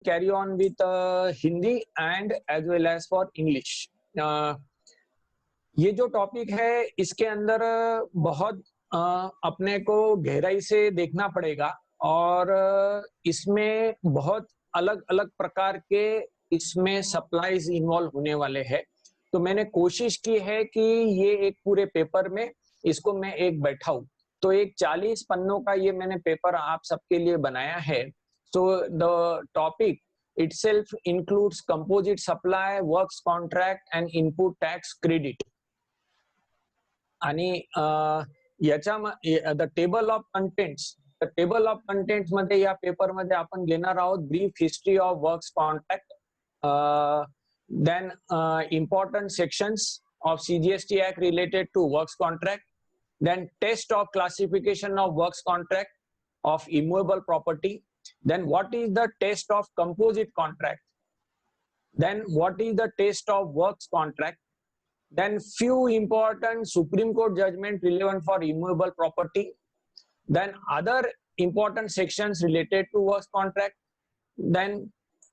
carry on with Hindi and as well as for English. ये जो topic है इसके अंदर बहुत अपने को गहराई से देखना पड़ेगा और इसमें बहुत अलग-अलग प्रकार के इसमें सप्लाईज इन्वॉल्व होने वाले हैं। तो मैंने कोशिश की है कि ये एक पूरे पेपर में इसको मैं एक बैठाऊं। तो एक 40 पन्नों का ये मैंने पेपर आप सबके लिए बनाया है। So the topic itself includes composite supply, works contract and input tax credit. आणि याच्या द टेबल ऑफ कंटेंट्स मध्ये या पेपर मध्ये आपण घेणार आहोत brief history of works contract, then important sections of CGST Act related to works contract, then test of classification of works contract of immovable property, then what is the test of composite contract, then what is the test of works contract, then few important Supreme Court judgment relevant for immovable property, then other important sections related to works contract, then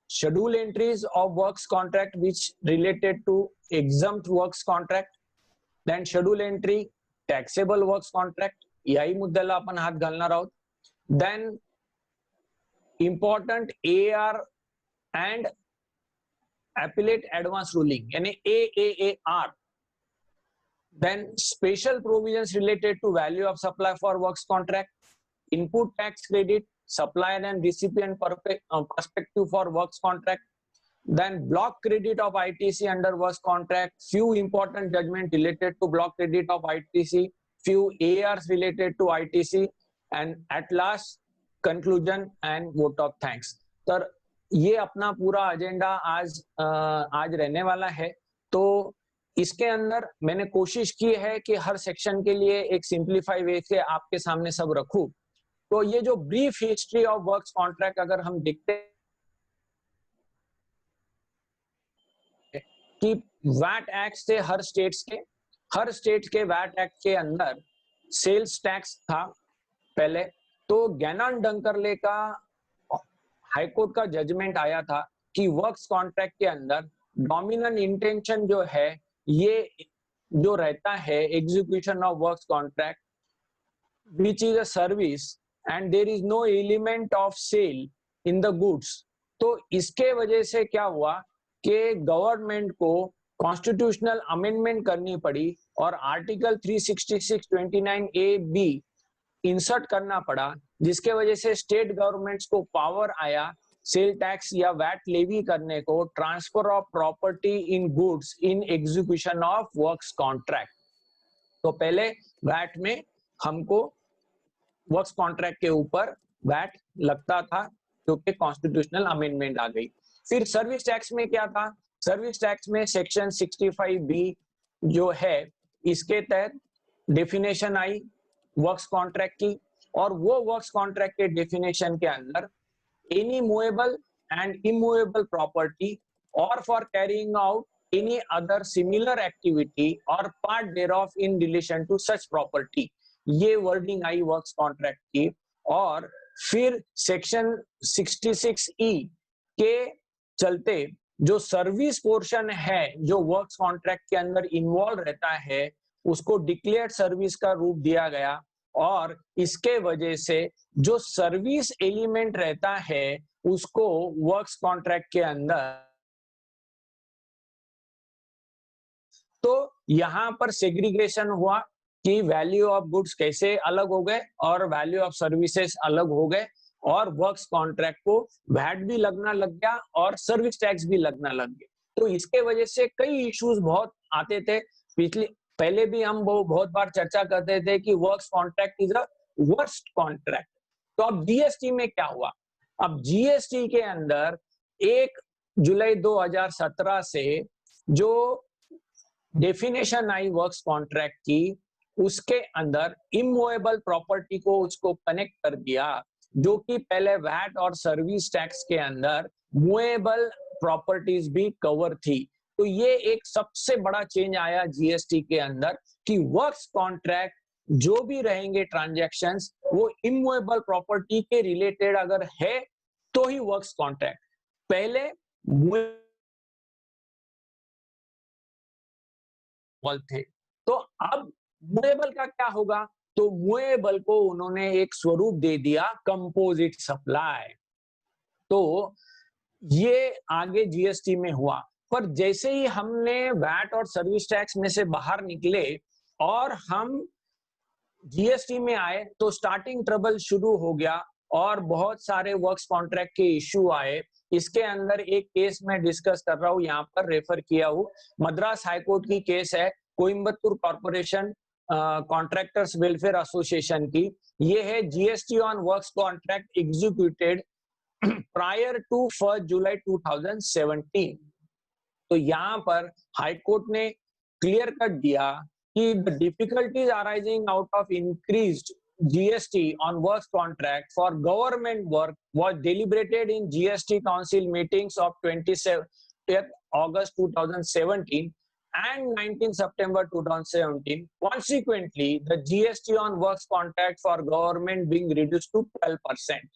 schedule entries of works contract which related to exempt works contract, then schedule entry taxable works contract, याही मुद्द्याला आपण हात घालणार आहोत, then important AR and appellate advance ruling यानी AAAR, then special provisions related to value of supply for works contract, input tax credit, supplier and recipient perspective for works contract, then block credit of ITC under works contract, few important judgment related to block credit of ITC, few ARs related to ITC, and at last conclusion and vote of thanks. तर ये अपना पूरा agenda आज रहने वाला है। तो इसके अंदर मैंने कोशिश की है कि हर सेक्शन के लिए एक सिंप्लीफाई वे से आपके सामने सब रखूं। तो ये जो brief history of works contract अगर हम देखते हैं कि वैट एक्ट से हर स्टेट के वैट एक्ट के अंदर सेल्स टैक्स था पहले। तो गैनन डंकरले का हाईकोर्ट का जजमेंट आया था कि वर्क्स कॉन्ट्रैक्ट के अंदर डोमिनेंट इंटेंशन जो है ये जो रहता है execution of works contract which is a service and there is no element of sale in the goods. तो इसके वजह से क्या हुआ कि गवर्नमेंट को कॉन्स्टिट्यूशनल अमेंडमेंट करनी पड़ी और आर्टिकल 366(29)(a)(b) इंसर्ट करना पड़ा, जिसके वजह से स्टेट गवर्नमेंट्स को पावर आया सेल टैक्स या वैट लेवी करने को, transfer of property in goods in execution of works contract. तो पहले वैट में हमको वर्क्स कॉन्ट्रैक्ट के ऊपर वैट लगता था क्योंकि कॉन्स्टिट्यूशनल अमेंडमेंट आ गई। फिर सर्विस टैक्स में क्या था? सर्विस टैक्स में सेक्शन 65B जो है इसके तहत डेफिनेशन आई वर्क्स कॉन्ट्रैक्ट की, और वो वर्क्स कॉन्ट्रैक्ट के डेफिनेशन के अंदर any movable and immovable property or for carrying out any other similar activity or part thereof in relation to such property, ये वर्डिंग आई वर्क्स कॉन्ट्रैक्ट की। और फिर सेक्शन 66E के चलते जो सर्विस पोर्शन है जो वर्क्स कॉन्ट्रैक्ट के अंदर इन्वॉल्व रहता है उसको डिक्लेयर्ड सर्विस का रूप दिया गया, और इसके वजह से जो सर्विस एलिमेंट रहता है उसको वर्क्स कॉन्ट्रैक्ट के अंदर, तो यहां पर सेग्रीगेशन हुआ कि वैल्यू ऑफ गुड्स कैसे अलग हो गए और वैल्यू ऑफ सर्विसेज अलग हो गए, और वर्क्स कॉन्ट्रैक्ट को वैट भी लगना लग गया और सर्विस टैक्स भी लगना लग गया। तो इसके वजह से कई इश्यूज बहुत आते थे। पहले भी हम बहुत बार चर्चा करते थे कि works contract is a worst contract. तो अब जीएसटी में क्या हुआ? अब जीएसटी के अंदर 1 जुलाई 2017 से जो डेफिनेशन आई वर्क्स कॉन्ट्रैक्ट की, उसके अंदर इमूवेबल प्रॉपर्टी को उसको कनेक्ट कर दिया, जो कि पहले वैट और सर्विस टैक्स के अंदर मूवेबल प्रॉपर्टीज भी कवर थी। तो ये एक सबसे बड़ा चेंज आया जीएसटी के अंदर कि वर्क्स कॉन्ट्रैक्ट जो भी रहेंगे ट्रांजैक्शंस वो इमूवेबल प्रॉपर्टी के रिलेटेड अगर है तो ही वर्क्स कॉन्ट्रैक्ट। पहले थे, तो अब मूवेबल का क्या होगा? तो मूवेबल को उन्होंने एक स्वरूप दे दिया कंपोजिट सप्लाई। तो ये आगे जीएसटी में हुआ, पर जैसे ही हमने वैट और सर्विस टैक्स में से बाहर निकले और हम जीएसटी में आए, तो स्टार्टिंग ट्रबल शुरू हो गया और बहुत सारे वर्क्स कॉन्ट्रैक्ट के इश्यू आए। इसके अंदर एक केस मैं डिस्कस कर रहा हूँ, यहाँ पर रेफर किया हूँ, मद्रास हाईकोर्ट की केस है, Coimbatore corporation contractors welfare association की। ये है GST on works contract executed prior to 1 July 2017। तो यहाँ पर हाईकोर्ट ने क्लियर कट दिया कि the difficulties arising out of increased GST on works contract for government work was deliberated in GST Council meetings of 27th August 2017 and 19 September 2017. Consequently, the GST on works contract for government being reduced to 12%.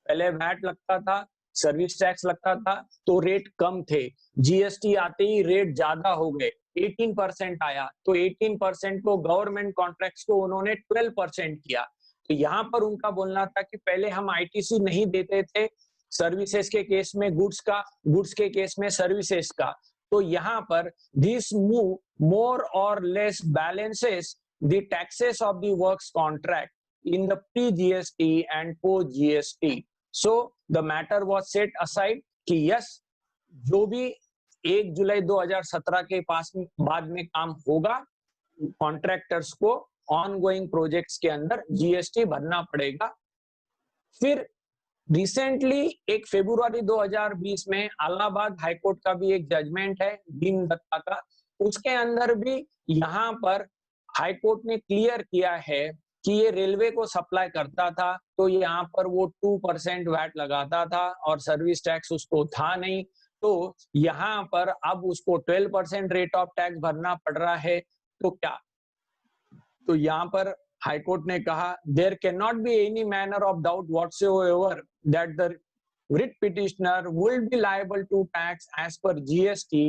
पहले VAT लगता था, service tax लगता था, तो rate कम थे। GST आते ही rate ज्यादा हो गए, 18% आया, तो 18% को गवर्नमेंट कॉन्ट्रैक्ट्स को उन्होंने 12% किया। तो यहाँ पर उनका बोलना था कि पहले हम आईटीसी नहीं देते थे, सर्विसेज के केस में गुड्स का, गुड्स के केस में सर्विसेज का। तो यहाँ पर दिस मूव मोर और less balances the taxes of the works contract in the pre-GST and post-GST. So the matter was set aside कि यस, जो भी 1 जुलाई 2017 के पास बाद में काम होगा, कॉन्ट्रैक्टर्स को ऑनगोइंग प्रोजेक्ट्स के अंदर जीएसटी भरना पड़ेगा। फिर रिसेंटली 1 फरवरी 2020 में इलाहाबाद हाईकोर्ट का भी एक जजमेंट है दीन दत्ता का, उसके अंदर भी यहाँ पर हाईकोर्ट ने क्लियर किया है कि ये रेलवे को सप्लाई करता था, तो यहाँ पर वो 2% वैट लगाता था और सर्विस टैक्स उसको था नहीं, तो यहाँ पर अब उसको 12% रेट ऑफ टैक्स भरना पड़ रहा है। तो क्या, तो यहाँ पर हाईकोर्ट ने कहा there can not be any manner of doubt whatsoever that the writ petitioner will be liable to tax as per GST,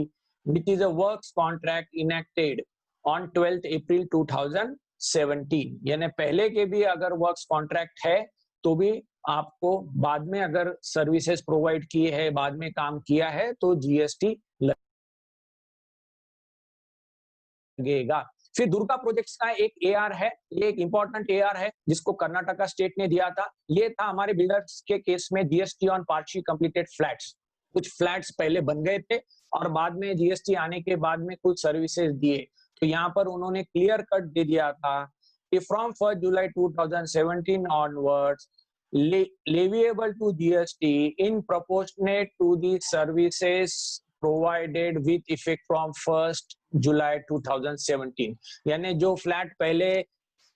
which is a works contract enacted on 12th April 2017। यानी पहले के भी अगर works contract है तो भी आपको बाद में अगर सर्विसेज प्रोवाइड किए है, बाद में काम किया है, तो जीएसटी लगेगा। फिर दुर्गा प्रोजेक्ट्स का एक एआर है, ये एक इंपॉर्टेंट एआर है जिसको कर्नाटका स्टेट ने दिया था। ये था हमारे बिल्डर्स के केस में GST on partially completed flats. कुछ फ्लैट्स पहले बन गए थे और बाद में जीएसटी आने के बाद में कुछ सर्विसेज दिए, तो यहाँ पर उन्होंने क्लियर कट दे दिया था कि from 1 July 2017 onwards leviable to GST in proportionate to the services provided with effect from 1st जुलाई 2017। यानी जो फ्लैट पहले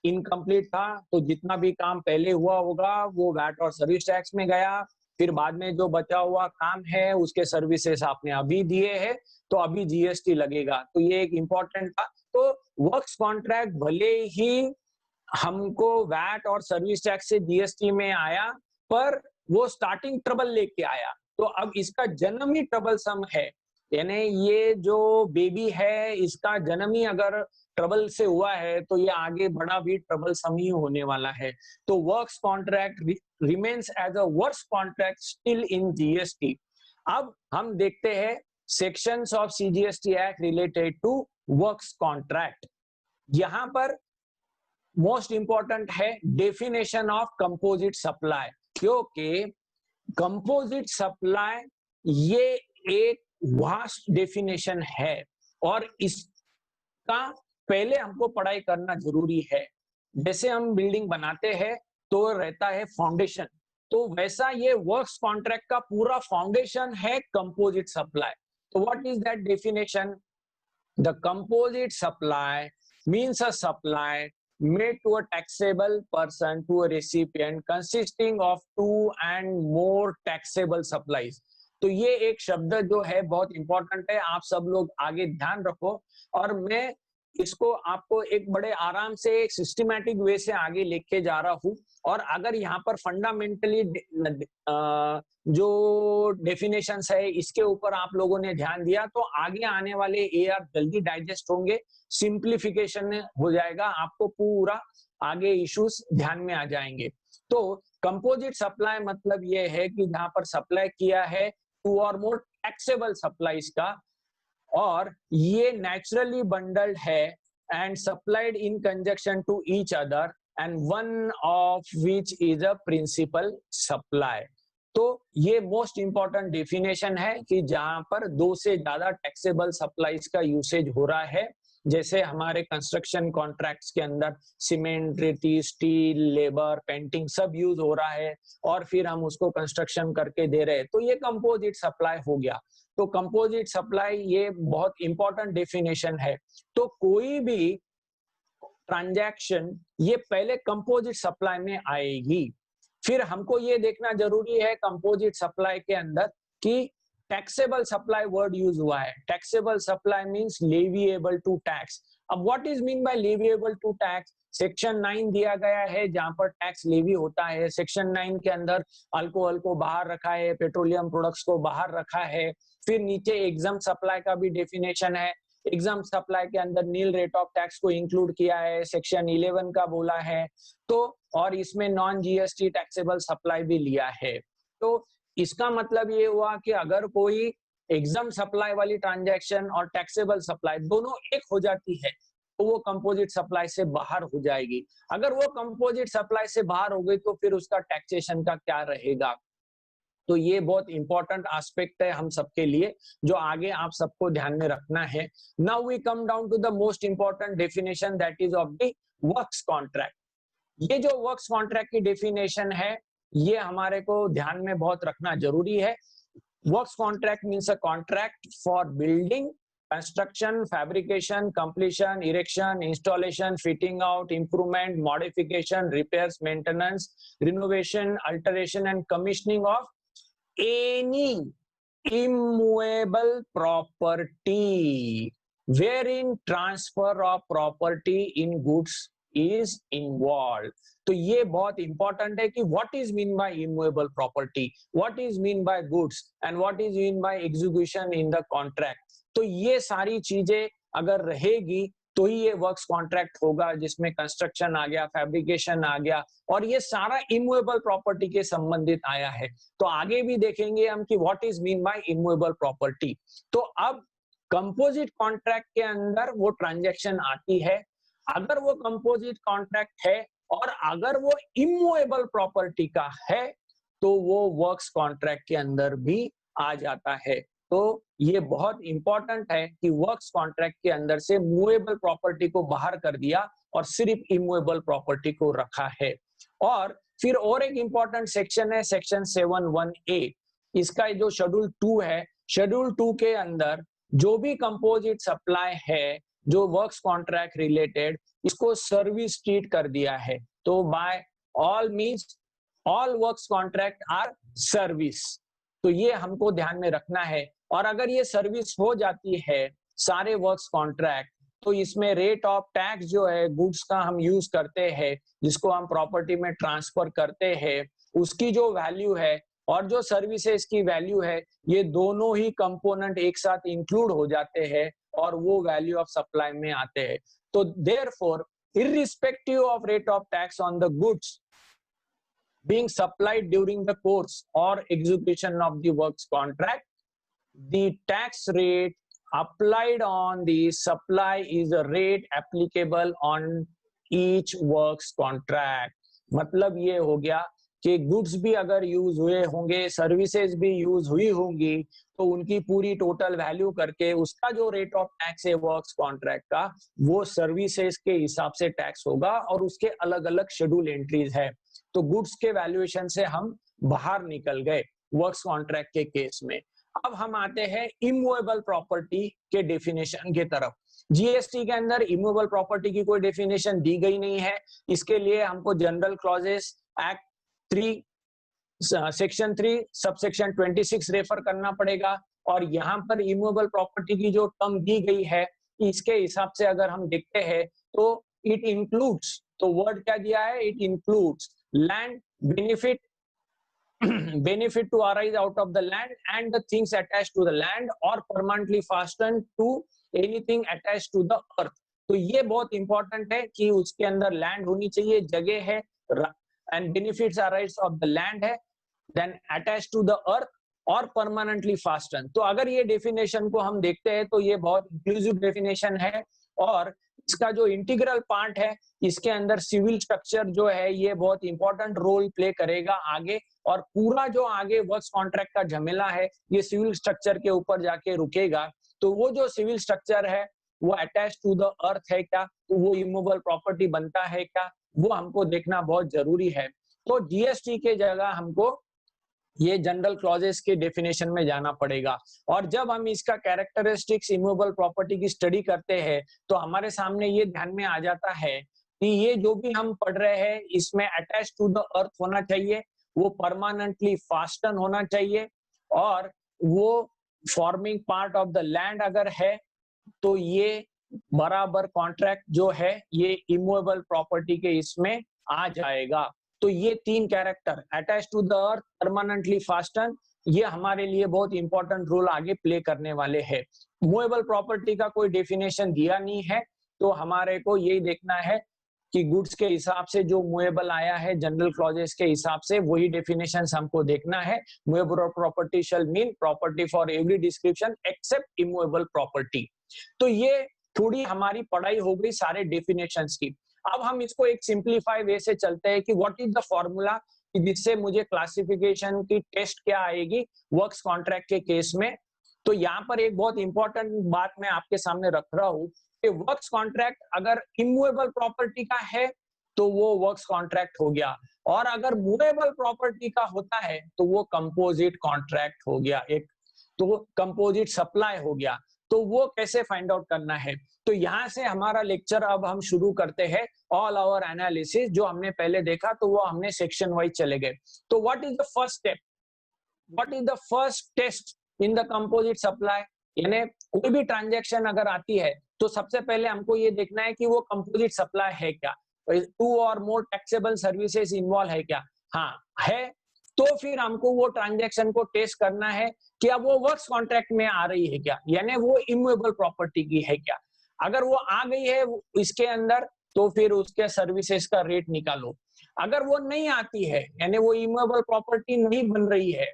इनकम्प्लीट था, तो जितना भी काम पहले हुआ होगा वो वैट और सर्विस टैक्स में गया, फिर बाद में जो बचा हुआ काम है उसके सर्विसेज आपने अभी दिए हैं, तो अभी जीएसटी लगेगा। तो ये एक इंपॉर्टेंट था। तो वर्क्स कॉन्ट्रैक्ट भले ही हमको वैट और सर्विस टैक्स से जीएसटी में आया, पर वो स्टार्टिंग ट्रबल लेके आया, तो अब इसका जन्म ही ट्रबल सम है। यानी ये जो बेबी है, इसका जन्म ही अगर ट्रबल से हुआ है, तो ये आगे बड़ा भी ट्रबल सम ही होने वाला है। तो works contract remains as a works contract still in GST. अब हम देखते हैं sections of CGST act related to works contract. यहाँ पर मोस्ट इंपॉर्टेंट है डेफिनेशन ऑफ कंपोजिट सप्लाई, क्योंकि कंपोजिट सप्लाई ये एक वास्ट डेफिनेशन है और इसका पहले हमको पढ़ाई करना जरूरी है। जैसे हम बिल्डिंग बनाते हैं तो रहता है फाउंडेशन, तो वैसा ये वर्क्स कॉन्ट्रैक्ट का पूरा फाउंडेशन है कंपोजिट सप्लाई। तो what is that definition? The composite supply means a supply made to a taxable person to a recipient consisting of 2 and more taxable supplies। तो ये एक शब्द जो है बहुत इंपॉर्टेंट है, आप सब लोग आगे ध्यान रखो। और मैं इसको आपको एक बड़े आराम से एक सिस्टमैटिक वे से आगे लेके जा रहा हूँ। और अगर यहाँ पर फंडामेंटली जो डेफिनेशंस है इसके ऊपर आप लोगों ने ध्यान दिया तो आगे आने वाले एआर जल्दी डाइजेस्ट होंगे, सिंप्लीफिकेशन हो जाएगा, आपको पूरा आगे इश्यूज ध्यान में आ जाएंगे। तो कंपोजिट सप्लाई मतलब ये है कि जहां पर सप्लाई किया है 2 और मोर टैक्सेबल सप्लाईज का, और ये नेचुरली बंडल्ड है and supplied in conjunction to each other and one of which is a principal supply. तो ये मोस्ट इंपॉर्टेंट डेफिनेशन है कि जहां पर 2 से ज्यादा टैक्सेबल सप्लाईज का यूसेज हो रहा है, जैसे हमारे कंस्ट्रक्शन कॉन्ट्रैक्ट्स के अंदर सीमेंट, रेती, स्टील, लेबर, पेंटिंग सब यूज हो रहा है और फिर हम उसको कंस्ट्रक्शन करके दे रहे हैं, तो ये कंपोजिट सप्लाई हो गया। तो कंपोजिट सप्लाई ये बहुत इंपॉर्टेंट डेफिनेशन है। तो कोई भी ट्रांजैक्शन ये पहले कंपोजिट सप्लाई में आएगी। फिर हमको ये देखना जरूरी है कंपोजिट सप्लाई के अंदर कि टैक्सेबल सप्लाई वर्ड यूज हुआ है। Taxable supply means leviable to tax. अब what is mean by leviable to tax? Section 9 दिया गया है जहां पर टैक्स लेवी होता है। सेक्शन 9 के अंदर अल्कोहल को बाहर रखा है, पेट्रोलियम प्रोडक्ट्स को बाहर रखा है। फिर नीचे एग्जाम सप्लाई का भी डेफिनेशन है। एग्जाम सप्लाई के अंदर नील रेट ऑफ टैक्स को इंक्लूड किया है, सेक्शन 11 का बोला है। तो और इसमें नॉन जीएसटी टैक्सेबल सप्लाई भी लिया है। तो इसका मतलब ये हुआ कि अगर कोई एग्जाम सप्लाई वाली ट्रांजैक्शन और टैक्सेबल सप्लाई दोनों एक हो जाती है तो वो कंपोजिट सप्लाई से बाहर हो जाएगी। अगर वो कंपोजिट सप्लाई से बाहर हो गई तो फिर उसका टैक्सेशन का क्या रहेगा? तो ये बहुत इंपॉर्टेंट एस्पेक्ट है हम सबके लिए जो आगे आप सबको ध्यान में रखना है। Now we come down to the most important definition that is of the works contract. ये जो वर्क्स कॉन्ट्रैक्ट की डेफिनेशन है ये हमारे को ध्यान में बहुत रखना जरूरी है। Works contract means a contract for building, construction, fabrication, completion, erection, installation, fitting out, improvement, modification, repairs, maintenance, renovation, alteration and commissioning of any immovable property wherein transfer of property in goods is involved। तो ये बहुत important है कि what is mean bye immovable property, what is mean bye goods and what is mean bye execution in the contract. तो ये सारी चीजें अगर रहेगी तो ही ये वर्क्स कॉन्ट्रैक्ट होगा जिसमें कंस्ट्रक्शन आ गया, फैब्रिकेशन आ गया और ये सारा इमूवेबल प्रॉपर्टी के संबंधित आया है। तो आगे भी देखेंगे हम कि what is mean bye immovable property. तो अब कंपोजिट कॉन्ट्रैक्ट के अंदर वो ट्रांजैक्शन आती है। अगर वो कंपोजिट कॉन्ट्रैक्ट है और अगर वो इमूवेबल प्रॉपर्टी का है तो वो वर्क्स कॉन्ट्रैक्ट के अंदर भी आ जाता है। तो ये बहुत इंपॉर्टेंट है कि वर्क्स कॉन्ट्रैक्ट के अंदर से मूवेबल प्रॉपर्टी को बाहर कर दिया और सिर्फ इमूवेबल प्रॉपर्टी को रखा है। और फिर और एक इंपॉर्टेंट सेक्शन है सेक्शन 7(1)(a). इसका जो शेड्यूल 2 है, शेड्यूल 2 के अंदर जो भी कंपोजिट सप्लाई है जो वर्क्स कॉन्ट्रैक्ट रिलेटेड, इसको सर्विस ट्रीट कर दिया है। तो by all means all works contract are service. तो ये हमको ध्यान में रखना है। और अगर ये सर्विस हो जाती है सारे वर्क्स कॉन्ट्रैक्ट तो इसमें रेट ऑफ टैक्स जो है गुड्स का हम यूज करते हैं जिसको हम प्रॉपर्टी में ट्रांसफर करते हैं उसकी जो वैल्यू है और जो सर्विसेज की वैल्यू है ये दोनों ही कंपोनेंट एक साथ इंक्लूड हो जाते हैं और वो वैल्यू ऑफ सप्लाई में आते हैं। तो therefore irrespective of rate of tax on the goods being supplied during the course or execution of the works contract, the tax rate applied on the supply is a rate applicable on each works contract। मतलब ये हो गया कि goods भी अगर use हुए होंगे, services भी यूज हुई होंगी तो उनकी पूरी टोटल वैल्यू करके उसका जो रेट ऑफ टैक्स है वर्क्स कॉन्ट्रैक्ट का वो सर्विसेज के हिसाब से टैक्स होगा और उसके अलग अलग शेड्यूल एंट्रीज है। तो गुड्स के वैल्यूएशन से हम बाहर निकल गए वर्क्स कॉन्ट्रैक्ट के केस में। अब हम आते हैं इमूवेबल प्रॉपर्टी के डेफिनेशन की तरफ। जीएसटी के अंदर इमूवेबल प्रॉपर्टी की कोई डेफिनेशन दी गई नहीं है। इसके लिए हमको general clauses act 3 section 3 subsection 26 refer करना पड़ेगा। और यहाँ पर इमूवेबल प्रॉपर्टी की जो टर्म दी गई है इसके हिसाब से अगर हम देखते हैं तो इट इंक्लूड्स, तो वर्ड क्या दिया है, it includes land benefit, benefit to arise out of the land and the things attached to the land or permanently fastened to anything attached to the earth। तो ये बहुत इंपॉर्टेंट है कि उसके अंदर लैंड होनी चाहिए, जगह है, and benefits arise of the land है, then attach to the earth और परमानेंटली फास्टन। तो अगर ये डेफिनेशन को हम देखते हैं तो ये बहुत इंक्लूसिव डेफिनेशन है, और इसका जो इंटीग्रल पार्ट है इसके अंदर सिविल स्ट्रक्चर जो है ये बहुत इंपॉर्टेंट रोल प्ले करेगा आगे, और पूरा जो आगे वर्क्स कॉन्ट्रैक्ट का झमेला है ये सिविल स्ट्रक्चर के ऊपर जाके रुकेगा। तो वो जो सिविल स्ट्रक्चर है वो अटैच टू द अर्थ है क्या, तो वो इमूवेबल प्रॉपर्टी बनता है क्या, वो हमको देखना बहुत जरूरी है। तो जीएसटी के जगह हमको ये जनरल क्लॉजेस के डेफिनेशन में जाना पड़ेगा, और जब हम इसका कैरेक्टरिस्टिक्स इमूवेबल प्रॉपर्टी की स्टडी करते हैं तो हमारे सामने ये ध्यान में आ जाता है कि ये जो भी हम पढ़ रहे हैं इसमें अटैच टू द अर्थ होना चाहिए, वो परमानेंटली फास्टन होना चाहिए, और वो forming part of the land अगर है तो ये बराबर कॉन्ट्रैक्ट जो है ये इमूवेबल प्रॉपर्टी के इसमें आ जाएगा। तो ये तीन character attach to the earth, permanently fasten, ये हमारे लिए बहुत इंपॉर्टेंट रोल आगे प्ले करने वाले हैं। मूवेबल प्रॉपर्टी का कोई डेफिनेशन दिया नहीं है, तो हमारे को यही देखना है कि गुड्स के हिसाब से जो मूवेबल आया है जनरल क्लॉजेस के हिसाब से वही डेफिनेशंस हमको देखना है। Movable property shall mean property for every description except immovable property. तो ये थोड़ी हमारी पढ़ाई हो गई सारे डेफिनेशंस की। अब हम इसको एक सिंप्लीफाई वे से चलते हैं कि व्हाट इज द फॉर्मूला जिससे मुझे क्लासिफिकेशन की टेस्ट क्या आएगी वर्क्स कॉन्ट्रैक्ट के केस में। तो यहाँ पर एक बहुत इंपॉर्टेंट बात मैं आपके सामने रख रहा हूँ कि वर्क्स कॉन्ट्रैक्ट अगर इमूवेबल प्रॉपर्टी का है तो वो वर्क्स कॉन्ट्रैक्ट हो गया, और अगर मूवेबल प्रॉपर्टी का होता है तो वो कंपोजिट कॉन्ट्रैक्ट हो गया एक, तो कंपोजिट सप्लाई हो गया। तो वो कैसे फाइंड आउट करना है, तो यहां से हमारा लेक्चर अब हम शुरू करते हैं ऑल आवर एनालिसिस। जो हमने पहले देखा तो वो हमने सेक्शन वाइज चले गए। तो what is the first step, what is the first test in the composite supply, यानी कोई भी ट्रांजैक्शन अगर आती है तो सबसे पहले हमको ये देखना है कि वो कंपोजिट सप्लाई है क्या, टू और मोर टैक्सेबल सर्विसेज इन्वॉल्व है क्या, हाँ है, तो फिर हमको वो ट्रांजैक्शन को टेस्ट करना है कि अब वो वर्क्स कॉन्ट्रैक्ट में आ रही है क्या, यानी वो इमूवेबल प्रॉपर्टी की है क्या। अगर वो आ गई है इसके अंदर तो फिर उसके सर्विसेज का रेट निकालो। अगर वो नहीं आती है यानी वो इमूवेबल प्रॉपर्टी नहीं बन रही है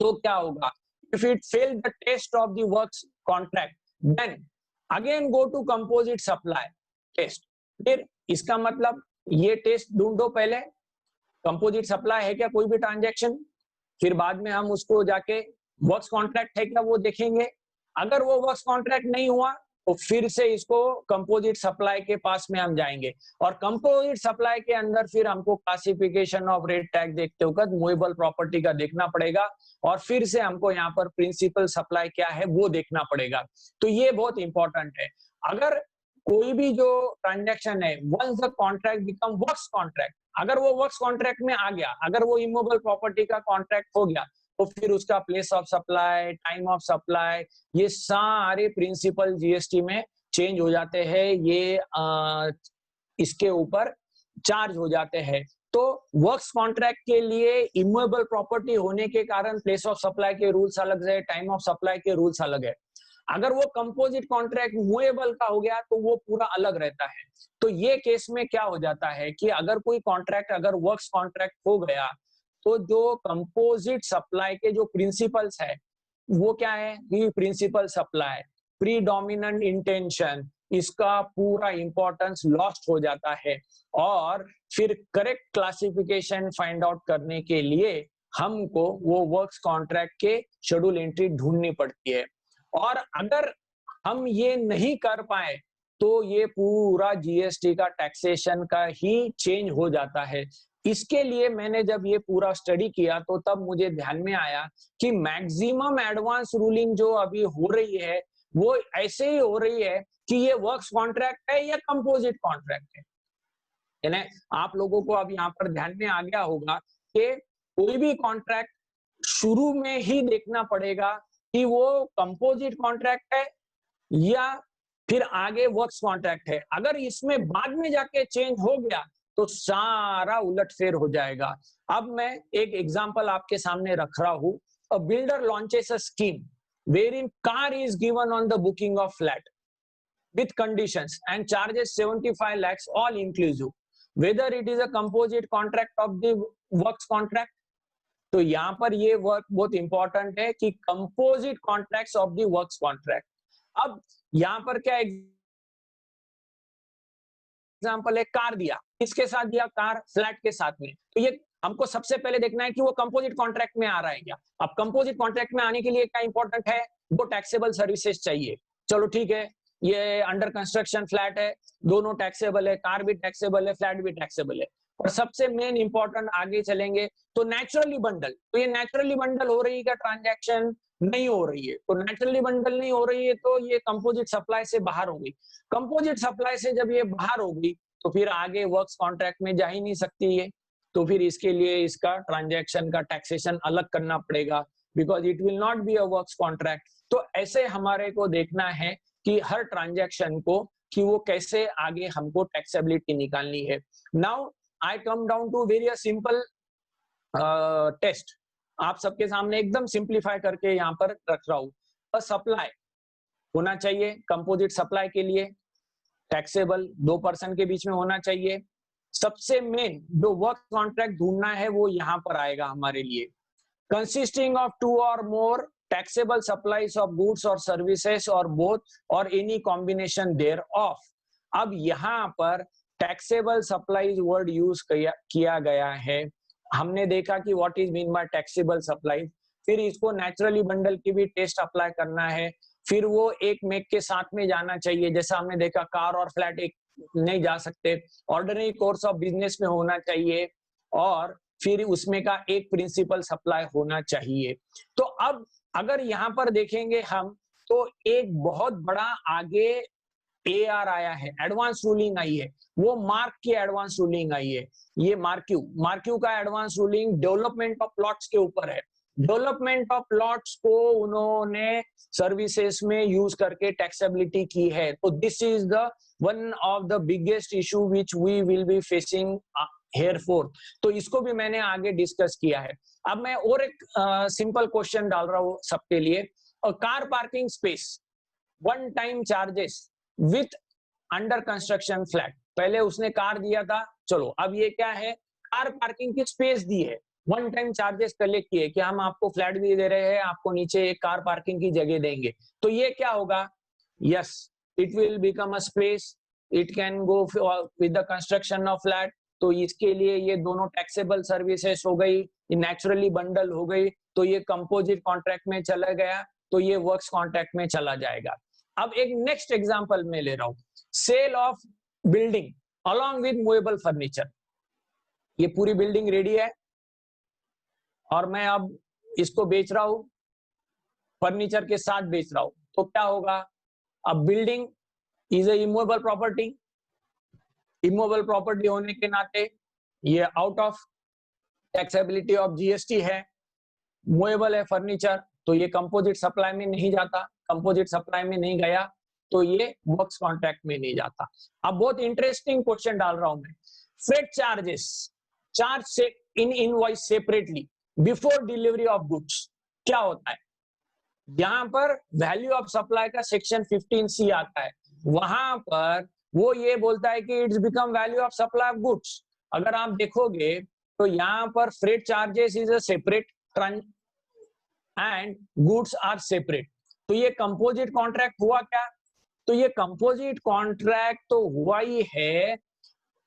तो क्या होगा, if it failed the test of the works contract then again go to composite supply test। फिर इसका मतलब ये टेस्ट ढूंढो, पहले कंपोजिट सप्लाई है क्या कोई भी ट्रांजैक्शन, फिर बाद में हम उसको जाके वर्क्स कॉन्ट्रैक्ट है क्या वो देखेंगे। अगर वो वर्क्स कॉन्ट्रैक्ट नहीं हुआ तो फिर से इसको कंपोजिट सप्लाई के पास में हम जाएंगे, और कंपोजिट सप्लाई के अंदर फिर हमको क्लासिफिकेशन ऑफ रेट टैग देखते वक्त मूवेबल प्रॉपर्टी का देखना पड़ेगा, और फिर से हमको यहाँ पर प्रिंसिपल सप्लाई क्या है वो देखना पड़ेगा। तो ये बहुत इंपॉर्टेंट है। अगर कोई भी जो ट्रांजैक्शन है once the contract become works contract, अगर वो वर्क्स कॉन्ट्रैक्ट में आ गया, अगर वो इमूवेबल प्रॉपर्टी का कॉन्ट्रैक्ट हो गया तो फिर उसका place of supply, time of supply, ये सारे प्रिंसिपल जीएसटी में चेंज हो जाते हैं, ये इसके ऊपर चार्ज हो जाते हैं। तो वर्क्स कॉन्ट्रैक्ट के लिए इमूवेबल प्रॉपर्टी होने के कारण प्लेस ऑफ सप्लाई के रूल्स अलग है, टाइम ऑफ सप्लाई के रूल्स अलग है। अगर वो कंपोजिट कॉन्ट्रैक्ट मूवेबल का हो गया तो वो पूरा अलग रहता है। तो ये केस में क्या हो जाता है कि अगर कोई कॉन्ट्रैक्ट अगर वर्क्स कॉन्ट्रैक्ट हो गया तो जो कंपोजिट सप्लाई के जो प्रिंसिपल्स है वो क्या है, प्रिंसिपल सप्लाई, प्रीडोमिनेंट इंटेंशन, इसका पूरा इंपॉर्टेंस लॉस्ट हो जाता है, और फिर करेक्ट क्लासिफिकेशन फाइंड आउट करने के लिए हमको वो वर्क्स कॉन्ट्रैक्ट के शेड्यूल एंट्री ढूंढनी पड़ती है। और अगर हम ये नहीं कर पाए तो ये पूरा जीएसटी का टैक्सेशन का ही चेंज हो जाता है। इसके लिए मैंने जब ये पूरा स्टडी किया तो तब मुझे ध्यान में आया कि मैक्सिमम एडवांस रूलिंग जो अभी हो रही है वो ऐसे ही हो रही है कि ये वर्क्स कॉन्ट्रैक्ट है या कंपोजिट कॉन्ट्रैक्ट है। यानी आप लोगों को अब यहाँ पर ध्यान में आ गया होगा कि कोई भी कॉन्ट्रैक्ट शुरू में ही देखना पड़ेगा कि वो कंपोजिट कॉन्ट्रैक्ट है या फिर आगे वर्क्स कॉन्ट्रैक्ट है, अगर इसमें बाद में जाके चेंज हो गया तो सारा उलटफेर हो जाएगा। अब मैं एक एग्जांपल आपके सामने रख रहा हूं। A builder launches a scheme wherein car is given on the booking of flat with conditions and charges 75 lakhs all inclusive, whether it is a composite contract of the works contract। तो यहां पर ये work बहुत important है कि composite contracts of the works contract. अब यहां पर क्या एग्जांपल है, कार दिया, किसके साथ दिया, कार फ्लैट के साथ में। तो ये हमको सबसे पहले देखना है कि वो कंपोजिट कॉन्ट्रैक्ट में आ रहा है क्या। अब कंपोजिट कॉन्ट्रैक्ट में आने के लिए क्या इंपॉर्टेंट है, वो टैक्सेबल सर्विसेज चाहिए। चलो ठीक है, ये अंडर कंस्ट्रक्शन फ्लैट है, दोनों टैक्सेबल है, कार भी टैक्सेबल है, फ्लैट भी टैक्सेबल है। और सबसे मेन इंपॉर्टेंट आगे चलेंगे तो नेचुरली बंडल। तो ये नेचुरली बंडल हो रही है क्या ट्रांजैक्शन, नहीं हो रही है। तो नेचुरली बंडल नहीं हो रही है तो ये कंपोजिट सप्लाई से बाहर हो गई। कंपोजिट सप्लाई से जब ये बाहर हो गई तो फिर आगे वर्क्स कॉन्ट्रैक्ट में जा ही नहीं सकती है। तो फिर इसके लिए इसका ट्रांजैक्शन का टैक्सेशन अलग करना पड़ेगा, because it will not be a works contract. तो ऐसे हमारे को देखना है कि हर ट्रांजैक्शन को कि वो कैसे आगे हमको टैक्सेबिलिटी निकालनी है। Now I come down to very simple test, आप सबके सामने एकदम सिंप्लीफाई करके यहाँ पर रख रहा हूं। अ सप्लाई होना चाहिए कंपोजिट सप्लाई के लिए, टैक्सेबल 2% के बीच में होना चाहिए। सबसे मेन जो वर्क कॉन्ट्रैक्ट ढूंढना है वो यहां पर आएगा हमारे लिए, कंसिस्टिंग ऑफ 2 और मोर टैक्सेबल सप्लाईज ऑफ गुड्स और सर्विसेज और बोथ और एनी कॉम्बिनेशन देयर ऑफ। अब यहां पर टैक्सेबल सप्लाईज वर्ड यूज किया गया है। हमने देखा कि what is mean bye taxable supply, फिर इसको नेचुरली बंडल की भी टेस्ट अप्लाई करना है, फिर वो एक मेक के साथ में जाना चाहिए। जैसा हमने देखा कार और फ्लैट एक नहीं जा सकते, ऑर्डिनरी कोर्स ऑफ बिजनेस में होना चाहिए, और फिर उसमें का एक प्रिंसिपल सप्लाई होना चाहिए। तो अब अगर यहाँ पर देखेंगे हम तो एक बहुत बड़ा आगे AR आया है, एडवांस रूलिंग आई है, वो मार्क की एडवांस रूलिंग आई है। ये मार्क्यू का advance ruling development of plots के ऊपर है। डेवलपमेंट ऑफ प्लॉट्स को उन्होंने सर्विसेज में यूज करके टैक्सेबिलिटी की है। तो this is the one of the biggest issue which we will be facing here forth. तो इसको भी मैंने आगे डिस्कस किया है। अब मैं और एक सिंपल क्वेश्चन डाल रहा हूं सबके लिए। Car parking space one time charges with under construction flat, पहले उसने कार दिया था, चलो अब ये क्या है, कार पार्किंग की स्पेस दी है, वन टाइम चार्जेस कलेक्ट किए कि हम आपको फ्लैट भी दे रहे हैं, आपको नीचे एक कार पार्किंग की जगह देंगे। तो ये क्या होगा, yes it will become a space, it can go with the construction of flat. तो इसके लिए ये दोनों टैक्सेबल सर्विसेज हो गई, नेचुरली बंडल हो गई, तो ये कंपोजिट कॉन्ट्रैक्ट में चला गया, तो ये वर्क्स कॉन्ट्रैक्ट में चला जाएगा। अब एक नेक्स्ट एग्जांपल में ले रहा हूं, sale of building along with movable furniture. ये पूरी बिल्डिंग रेडी है और मैं अब इसको बेच रहा हूं, फर्नीचर के साथ बेच रहा हूं। तो क्या होगा, अब building is a immovable property, immovable property होने के नाते ये out of taxability of GST है। मूवेबल है फर्नीचर, तो ये कंपोजिट सप्लाई में नहीं जाता, कंपोजिट सप्लाई में नहीं गया तो ये वर्क्स कॉन्ट्रैक्ट में नहीं जाता। अब बहुत इंटरेस्टिंग क्वेश्चन डाल रहा हूं मैं, फ्रेट चार्जेस चार्ज से in invoice separately before delivery of goods, क्या होता है, यहां पर वैल्यू ऑफ सप्लाई का सेक्शन 15C आता है, वहां पर वो ये बोलता है कि it's become value of supply of goods. अगर आप देखोगे तो यहाँ पर freight charges is a separate and goods are separate. तो ये कंपोजिट कॉन्ट्रैक्ट हुआ क्या, तो ये कंपोजिट कॉन्ट्रैक्ट तो हुआ ही है,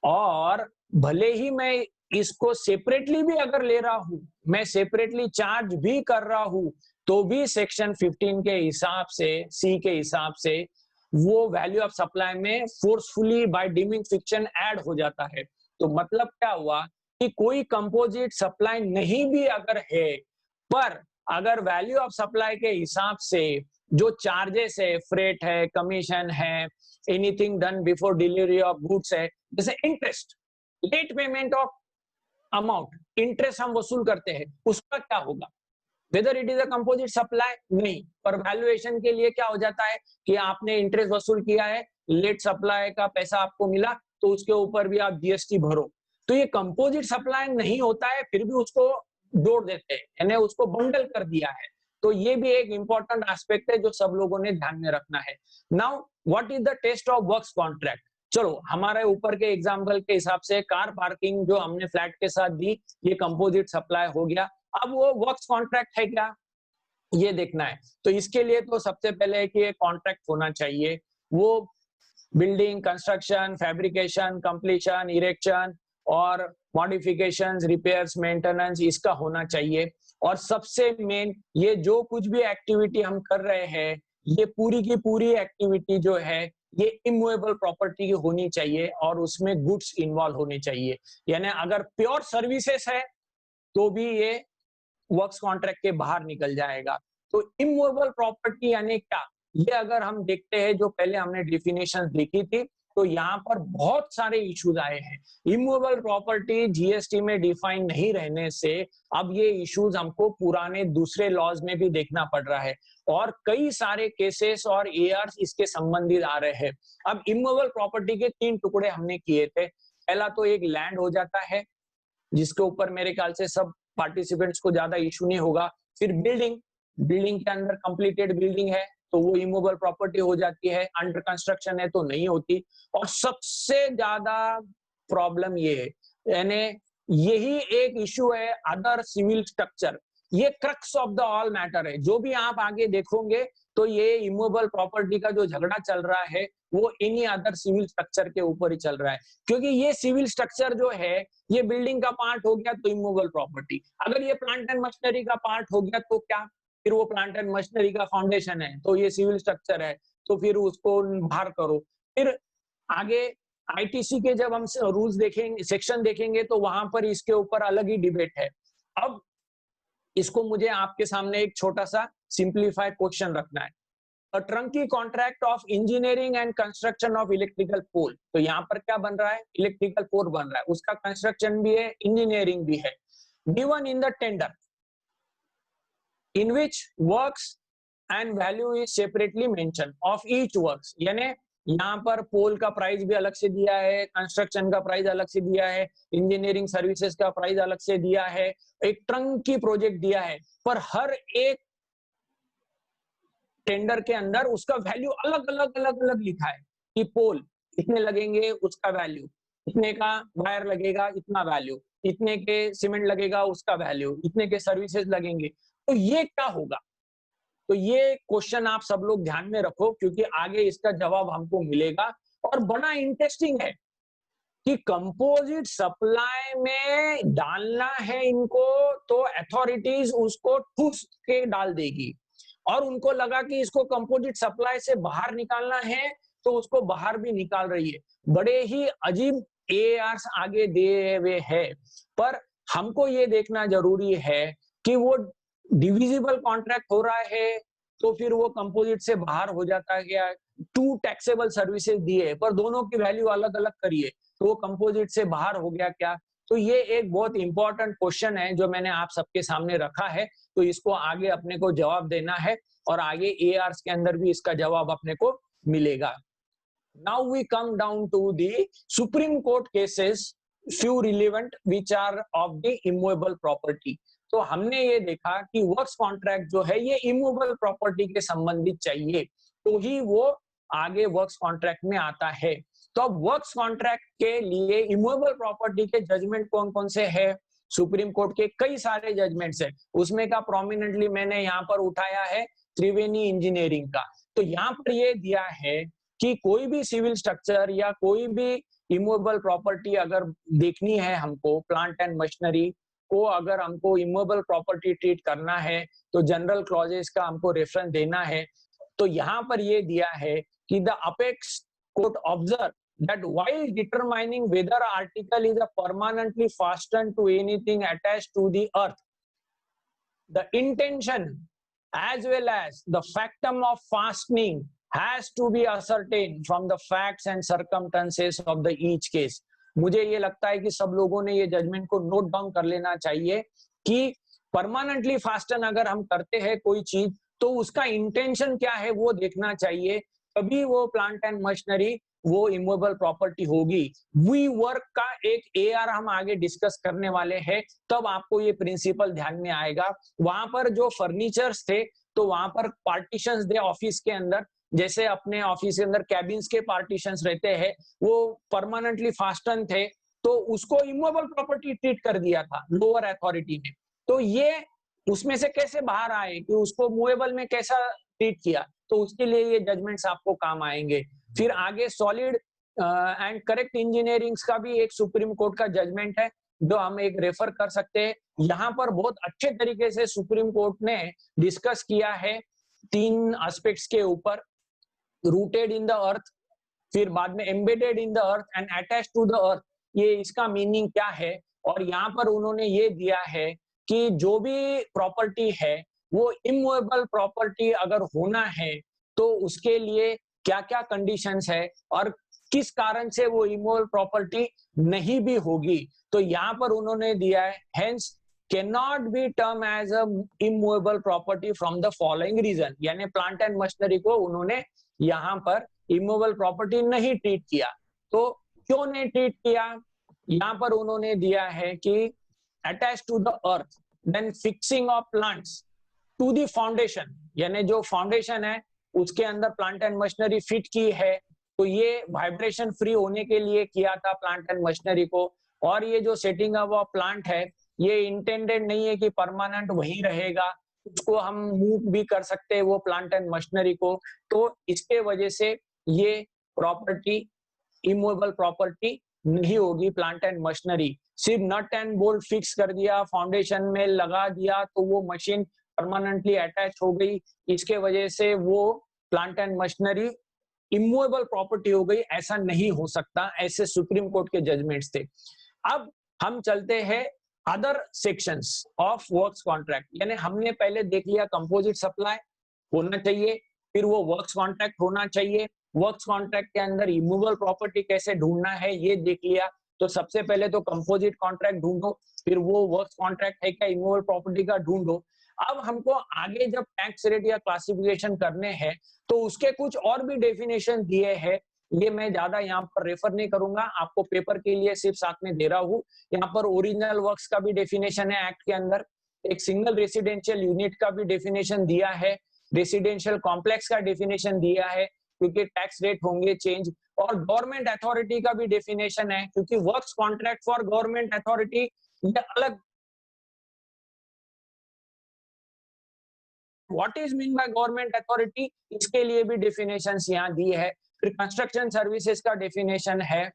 और भले ही मैं इसको सेपरेटली भी अगर ले रहा हूं, मैं सेपरेटली चार्ज भी कर रहा हूं, तो भी सेक्शन 15 के हिसाब से, सी के हिसाब से वो वैल्यू ऑफ सप्लाई में forcefully by deeming fiction add हो जाता है। तो मतलब क्या हुआ कि कोई कंपोजिट सप्लाई नहीं भी अगर है, पर अगर वैल्यू ऑफ सप्लाई के हिसाब से जो चार्जेस है, फ्रेट है, कमीशन है, anything done before delivery of goods है, जैसे interest, late payment of amount, interest हम वसूल करते हैं, उसका क्या होगा, whether it is a composite supply नहीं, पर वैल्यूएशन के लिए क्या हो जाता है कि आपने इंटरेस्ट वसूल किया है, लेट सप्लाई का पैसा आपको मिला तो उसके ऊपर भी आप जीएसटी भरो। तो ये कंपोजिट सप्लाई नहीं होता है, फिर भी उसको जोड़ देते हैं, यानी उसको बंडल कर दिया है। तो ये भी एक इंपॉर्टेंट एस्पेक्ट है जो सब लोगों ने ध्यान में रखना है। Now what is the test of works contract? चलो हमारे ऊपर के एग्जांपल के हिसाब से कार पार्किंग जो हमने फ्लैट के साथ दी, ये कंपोजिट सप्लाई हो गया। अब वो वर्क्स कॉन्ट्रैक्ट है क्या, ये देखना है। तो इसके लिए तो सबसे पहले है कि एक कॉन्ट्रैक्ट होना चाहिए, वो building construction, fabrication, completion, erection और मॉडिफिकेशंस, रिपेयर्स, मेंटेनेंस, इसका होना चाहिए। और सबसे मेन, ये जो कुछ भी एक्टिविटी हम कर रहे हैं, ये पूरी की पूरी एक्टिविटी जो है ये इमूवेबल प्रॉपर्टी की होनी चाहिए और उसमें गुड्स इन्वॉल्व होने चाहिए। यानी अगर प्योर सर्विसेज है तो भी ये वर्क्स कॉन्ट्रैक्ट के बाहर निकल जाएगा। तो इमूवेबल प्रॉपर्टी यानी क्या, ये अगर हम देखते हैं, जो पहले हमने डेफिनेशन देखी थी, तो यहाँ पर बहुत सारे इश्यूज आए हैं। इमूवेबल प्रॉपर्टी जीएसटी में डिफाइन नहीं रहने से अब ये इश्यूज हमको पुराने दूसरे लॉज में भी देखना पड़ रहा है और कई सारे केसेस और एआरस इसके संबंधित आ रहे हैं। अब इमूवेबल प्रॉपर्टी के 3 टुकड़े हमने किए थे। पहला तो एक लैंड हो जाता है, जिसके ऊपर मेरे ख्याल से सब पार्टिसिपेंट्स को ज्यादा इशू नहीं होगा। फिर बिल्डिंग, बिल्डिंग के अंदर कंप्लीटेड बिल्डिंग है तो वो इमूवेबल प्रॉपर्टी हो जाती है, अंडर कंस्ट्रक्शन है तो नहीं होती। और सबसे ज्यादा प्रॉब्लम ये है, यानी यही एक इशू है, अदर सिविल स्ट्रक्चर। ये crux of the all matter है। जो भी आप आगे देखोगे तो ये इमूवेबल प्रॉपर्टी का जो झगड़ा चल रहा है वो इन्हीं अदर सिविल स्ट्रक्चर के ऊपर ही चल रहा है, क्योंकि ये सिविल स्ट्रक्चर जो है ये बिल्डिंग का पार्ट हो गया तो इमूवेबल प्रॉपर्टी, अगर ये प्लांट एंड मशीनरी का पार्ट हो गया तो क्या, फिर वो प्लांट एंड मशीनरी का फाउंडेशन है तो ये सिविल स्ट्रक्चर है, तो फिर उसको बाहर करो। फिर आगे आईटीसी के जब हम रूल्स देखेंगे, सेक्शन देखेंगे, तो वहां पर इसके ऊपर अलग ही डिबेट है। अब इसको मुझे आपके सामने एक छोटा सा सिंप्लीफाइड क्वेश्चन रखना है। A trunky contract of engineering and construction of electrical pole, तो यहाँ पर क्या बन रहा है, इलेक्ट्रिकल पोल बन रहा है, उसका कंस्ट्रक्शन भी है, इंजीनियरिंग भी है। Given in the tender in which works and value is separately mentioned of each works, यानी यहाँ पर पोल का प्राइस भी अलग से दिया है, कंस्ट्रक्शन का प्राइस अलग से दिया है, इंजीनियरिंग सर्विसेज का प्राइस अलग से दिया है, एक ट्रंकी प्रोजेक्ट दिया है, पर हर एक टेंडर के अंदर उसका वैल्यू अलग अलग अलग अलग लिखा है कि पोल इतने लगेंगे, उसका वैल्यू इतने का, वायर लगेगा इतना वैल्यू, इतने के सीमेंट लगेगा उसका वैल्यू, इतने के सर्विसेज लगेंगे। तो ये क्या होगा? तो ये क्वेश्चन आप सब लोग ध्यान में रखो, क्योंकि आगे इसका जवाब हमको मिलेगा। और बड़ा इंटरेस्टिंग है कि कंपोजिट सप्लाई में डालना है इनको तो अथॉरिटीज उसको ठूस के डाल देगी, और उनको लगा कि इसको कंपोजिट सप्लाई से बाहर निकालना है तो उसको बाहर भी निकाल रही है। बड़े ही अजीब एआरस आगे दिए हुए है, पर हमको ये देखना जरूरी है कि वो डिविजिबल कॉन्ट्रैक्ट हो रहा है तो फिर वो कंपोजिट से बाहर हो जाता है क्या, टू टैक्सेबल सर्विसेज दिए पर दोनों की वैल्यू अलग अलग करिए तो वो कंपोजिट से बाहर हो गया क्या। तो ये एक बहुत इंपॉर्टेंट क्वेश्चन है जो मैंने आप सबके सामने रखा है, तो इसको आगे अपने को जवाब देना है और आगे एआरस के अंदर भी इसका जवाब अपने को मिलेगा। Now we come down to the supreme court cases, few relevant which are of the immovable property. तो हमने ये देखा कि वर्क्स कॉन्ट्रैक्ट जो है ये इमूवेबल प्रॉपर्टी के संबंधित चाहिए तो ही वो आगे वर्क्स कॉन्ट्रैक्ट में आता है। तो अब वर्क्स कॉन्ट्रैक्ट के लिए इमूवेबल प्रॉपर्टी के जजमेंट कौन कौन से है? सुप्रीम कोर्ट के कई सारे जजमेंट्स है, उसमें का प्रोमिनेंटली मैंने यहाँ पर उठाया है त्रिवेणी इंजीनियरिंग का। तो यहाँ पर ये दिया है कि कोई भी सिविल स्ट्रक्चर या कोई भी इमूवेबल प्रॉपर्टी अगर देखनी है हमको, प्लांट एंड मशीनरी को अगर हमको इमूवेबल प्रॉपर्टी ट्रीट करना है तो जनरल क्लॉजेस का हमको रेफरेंस देना है। तो यहाँ पर ये दिया है कि the apex court observe that while determining whether an article is a permanently fastened to anything attached to the earth, the intention as well as the factum of fastening has to be ascertained from the facts and circumstances of the each case। मुझे ये लगता है कि सब लोगों ने ये judgement को नोट डाउन कर लेना चाहिए कि परमानेंटली फास्टन अगर हम करते हैं कोई चीज तो उसका इंटेंशन क्या है वो देखना चाहिए, तभी वो प्लांट एंड मशीनरी वो इमूवेबल प्रॉपर्टी होगी। वी वर्क का एक एआर हम आगे डिस्कस करने वाले हैं, तब आपको ये प्रिंसिपल ध्यान में आएगा। वहां पर जो फर्नीचर्स थे तो वहां पर पार्टीशंस थे ऑफिस के अंदर, जैसे अपने ऑफिस के अंदर कैबिन्स के पार्टीशंस रहते हैं, वो परमानेंटली फास्टन थे तो उसको इमूवेबल प्रॉपर्टी ट्रीट कर दिया था लोअर अथॉरिटी ने। तो ये उसमें से कैसे बाहर आए कि उसको मूवेबल में कैसा ट्रीट किया, तो उसके लिए ये जजमेंट्स आपको काम आएंगे। फिर आगे सॉलिड एंड करेक्ट इंजीनियरिंग का भी एक सुप्रीम कोर्ट का जजमेंट है जो हम एक रेफर कर सकते हैं। यहाँ पर बहुत अच्छे तरीके से सुप्रीम कोर्ट ने डिस्कस किया है 3 एस्पेक्ट्स के ऊपर, रूटेड इन द अर्थ, फिर बाद में embedded in the earth and attached to the earth, ये इसका मीनिंग क्या है। और यहाँ पर उन्होंने ये दिया है कि जो भी प्रॉपर्टी है वो इमूवेबल प्रॉपर्टी अगर होना है तो उसके लिए क्या क्या कंडीशंस है और किस कारण से वो इमूवेबल प्रॉपर्टी नहीं भी होगी। तो यहाँ पर उन्होंने दिया है hence can not be term as a immovable property from the following reason, यानी प्लांट एंड मशीनरी को उन्होंने यहाँ पर इमूवेबल प्रॉपर्टी नहीं ट्रीट किया। तो क्यों नहीं ट्रीट किया, यहाँ पर उन्होंने दिया है कि attach to the earth, then fixing of plants to the foundation, यानी जो फाउंडेशन है उसके अंदर प्लांट एंड मशीनरी फिट की है तो ये वाइब्रेशन फ्री होने के लिए किया था प्लांट एंड मशीनरी को। और ये जो सेटिंग अप ऑफ प्लांट है ये इंटेंडेड नहीं है कि परमानेंट वहीं रहेगा, उसको हम मूव भी कर सकते हैं वो प्लांट एंड मशीनरी को। तो इसके वजह से ये प्रॉपर्टी इमूवेबल प्रॉपर्टी नहीं होगी प्लांट एंड मशीनरी। सिर्फ नट एंड बोल्ट फिक्स कर दिया, फाउंडेशन में लगा दिया तो वो मशीन परमानेंटली अटैच हो गई, इसके वजह से वो plant and machinery immovable property हो गई, ऐसा नहीं हो सकता। ऐसे सुप्रीम कोर्ट के जजमेंट्स थे। अब हम चलते हैं other sections of works contract, यानी हमने पहले देख लिया कंपोजिट सप्लाई होना चाहिए, फिर वो वर्क्स कॉन्ट्रैक्ट होना चाहिए, वर्क्स कॉन्ट्रैक्ट के अंदर इमूवेबल प्रॉपर्टी कैसे ढूंढना है ये देख लिया। तो सबसे पहले तो कंपोजिट कॉन्ट्रैक्ट ढूंढो, फिर वो वर्क्स कॉन्ट्रैक्ट है क्या इमूवेबल प्रॉपर्टी का ढूंढो। अब हमको आगे जब टैक्स रेट या क्लासिफिकेशन करने हैं तो उसके कुछ और भी डेफिनेशन दिए हैं, ये मैं ज्यादा यहाँ पर रेफर नहीं करूंगा, आपको पेपर के लिए सिर्फ साथ में दे रहा हूँ। यहाँ पर ओरिजिनल वर्क्स का भी डेफिनेशन है एक्ट के अंदर, एक सिंगल रेसिडेंशियल यूनिट का भी डेफिनेशन दिया है, रेसिडेंशियल कॉम्प्लेक्स का डेफिनेशन दिया है क्योंकि टैक्स रेट होंगे चेंज, और गवर्नमेंट अथॉरिटी का भी डेफिनेशन है क्योंकि works contract for government authority ये अलग। What is mean by government authority, इसके लिए भी डेफिनेशंस यहाँ दी है। फिर कंस्ट्रक्शन सर्विसेज का डेफिनेशन है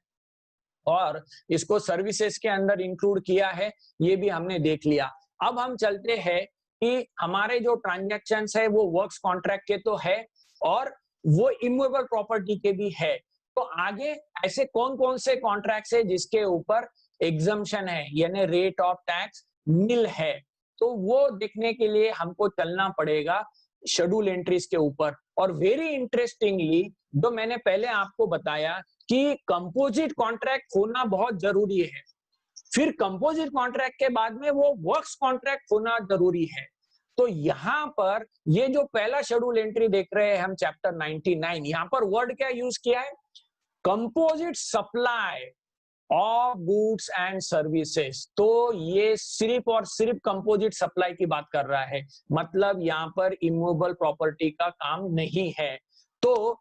और इसको सर्विसेज के अंदर इंक्लूड किया है, ये भी हमने देख लिया। अब हम चलते हैं कि हमारे जो ट्रांजैक्शंस है वो वर्क्स कॉन्ट्रैक्ट के तो है और वो इमूवेबल प्रॉपर्टी के भी है। तो आगे ऐसे कौन कौन से कॉन्ट्रैक्ट्स है जिसके ऊपर एग्जम्पशन है यानी रेट ऑफ टैक्स नील है, तो वो देखने के लिए हमको चलना पड़ेगा शेड्यूल एंट्रीज के ऊपर। और वेरी इंटरेस्टिंगली जो मैंने पहले आपको बताया कि कंपोजिट कॉन्ट्रैक्ट होना बहुत जरूरी है, फिर कंपोजिट कॉन्ट्रैक्ट के बाद में वो वर्क्स कॉन्ट्रैक्ट होना जरूरी है। तो यहाँ पर ये जो पहला शेड्यूल एंट्री देख रहे हैं हम चैप्टर 99, यहाँ पर वर्ड क्या यूज किया है, composite supply of goods and services. तो ये सिर्फ और सिर्फ कंपोजिट सप्लाई की बात कर रहा है, मतलब यहाँ पर इमूवेबल प्रॉपर्टी का काम नहीं है। तो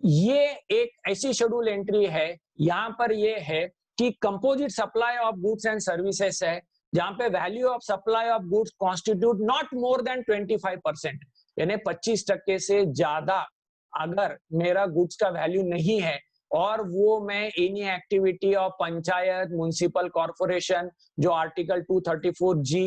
ये एक ऐसी शेड्यूल एंट्री है, यहाँ पर ये है कि composite supply of goods and services है जहां पे value of supply of goods constitute not more than 25%, यानी 25% से ज्यादा अगर मेरा गुड्स का वैल्यू नहीं है और वो मैं any activity of panchayat municipal corporation जो आर्टिकल 234G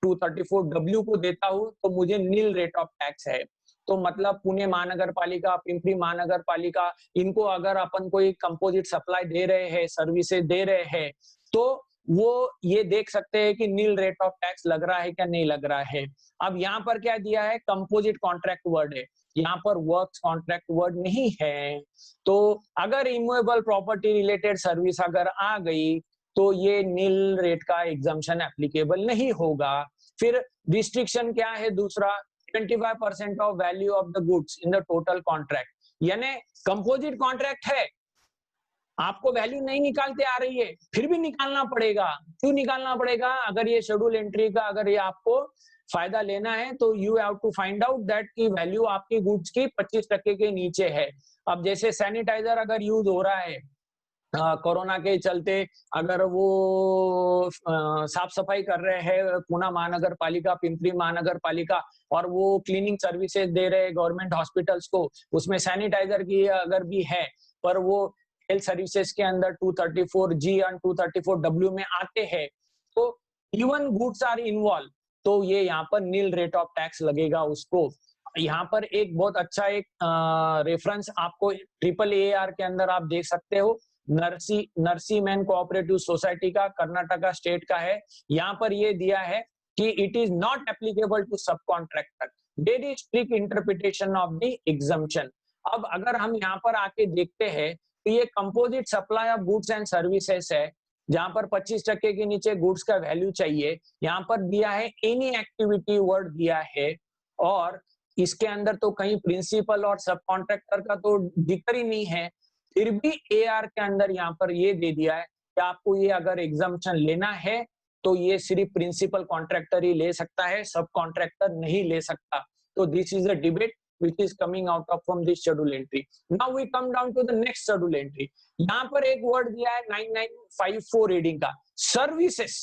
234W को देता हूं तो मुझे नील रेट ऑफ टैक्स है। तो मतलब पुणे महानगर पालिका, पिंपरी महानगर पालिका, इनको अगर अपन कोई कंपोजिट सप्लाई दे रहे हैं, सर्विसेज दे रहे हैं, तो वो ये देख सकते हैं कि नील रेट ऑफ टैक्स लग रहा है क्या नहीं लग रहा है। अब यहाँ पर क्या दिया है, कंपोजिट कॉन्ट्रैक्ट वर्ड है, यहाँ पर वर्क्स कॉन्ट्रैक्ट वर्ड नहीं है। तो अगर इमूवेबल प्रॉपर्टी रिलेटेड सर्विस अगर आ गई तो ये नील रेट का एग्जम्पशन एप्लीकेबल नहीं होगा। फिर रिस्ट्रिक्शन क्या है दूसरा, 25% of value of the goods in the total contract, यानी कंपोजिट कॉन्ट्रैक्ट है, आपको वैल्यू नहीं निकालते आ रही है, फिर भी निकालना पड़ेगा। क्यों निकालना पड़ेगा? अगर ये शेड्यूल एंट्री का अगर ये आपको फायदा लेना है तो you have to find out that की वैल्यू आपकी गुड्स की 25% के नीचे है। अब जैसे सैनिटाइजर अगर यूज हो रहा है कोरोना के चलते, अगर वो साफ सफाई कर रहे हैं पुणे महानगर पालिका, पिंपरी महानगर पालिका, और वो क्लीनिंग सर्विसेज दे रहे हैं गवर्नमेंट हॉस्पिटल्स को, उसमें सैनिटाइजर की अगर भी है, पर वो हेल्थ सर्विसेज के अंदर 234G और 234W में आते हैं, तो इवन गुड्स आर इन्वॉल्व, तो ये यहाँ पर नील रेट ऑफ टैक्स लगेगा उसको। यहाँ पर एक बहुत अच्छा एक रेफरेंस आपको AAAR के अंदर आप देख सकते हो, नरसी मैन कोऑपरेटिव सोसाइटी का, कर्नाटका स्टेट का है। यहाँ पर ये दिया है कि it is not applicable to subcontractor, there is strict interpretation of the exemption. अब अगर हम यहाँ पर आके देखते हैं तो ये composite supply of goods and services है, जहां पर 25% के नीचे गुड्स का वैल्यू चाहिए। यहाँ पर दिया है एनी एक्टिविटी वर्ड दिया है, और इसके अंदर तो कहीं प्रिंसिपल और सब कॉन्ट्रैक्टर का तो जिक्र ही नहीं है, फिर भी AR के अंदर यहाँ पर ये दे दिया है कि आपको ये अगर एग्जम्पशन लेना है तो ये सिर्फ प्रिंसिपल कॉन्ट्रैक्टर ही ले सकता है, सब कॉन्ट्रैक्टर नहीं ले सकता। तो this is a debate which is coming out of from this schedule entry. Now we come down to the next schedule entry. यहाँ पर एक वर्ड दिया है 9954 रीडिंग का, सर्विसेस,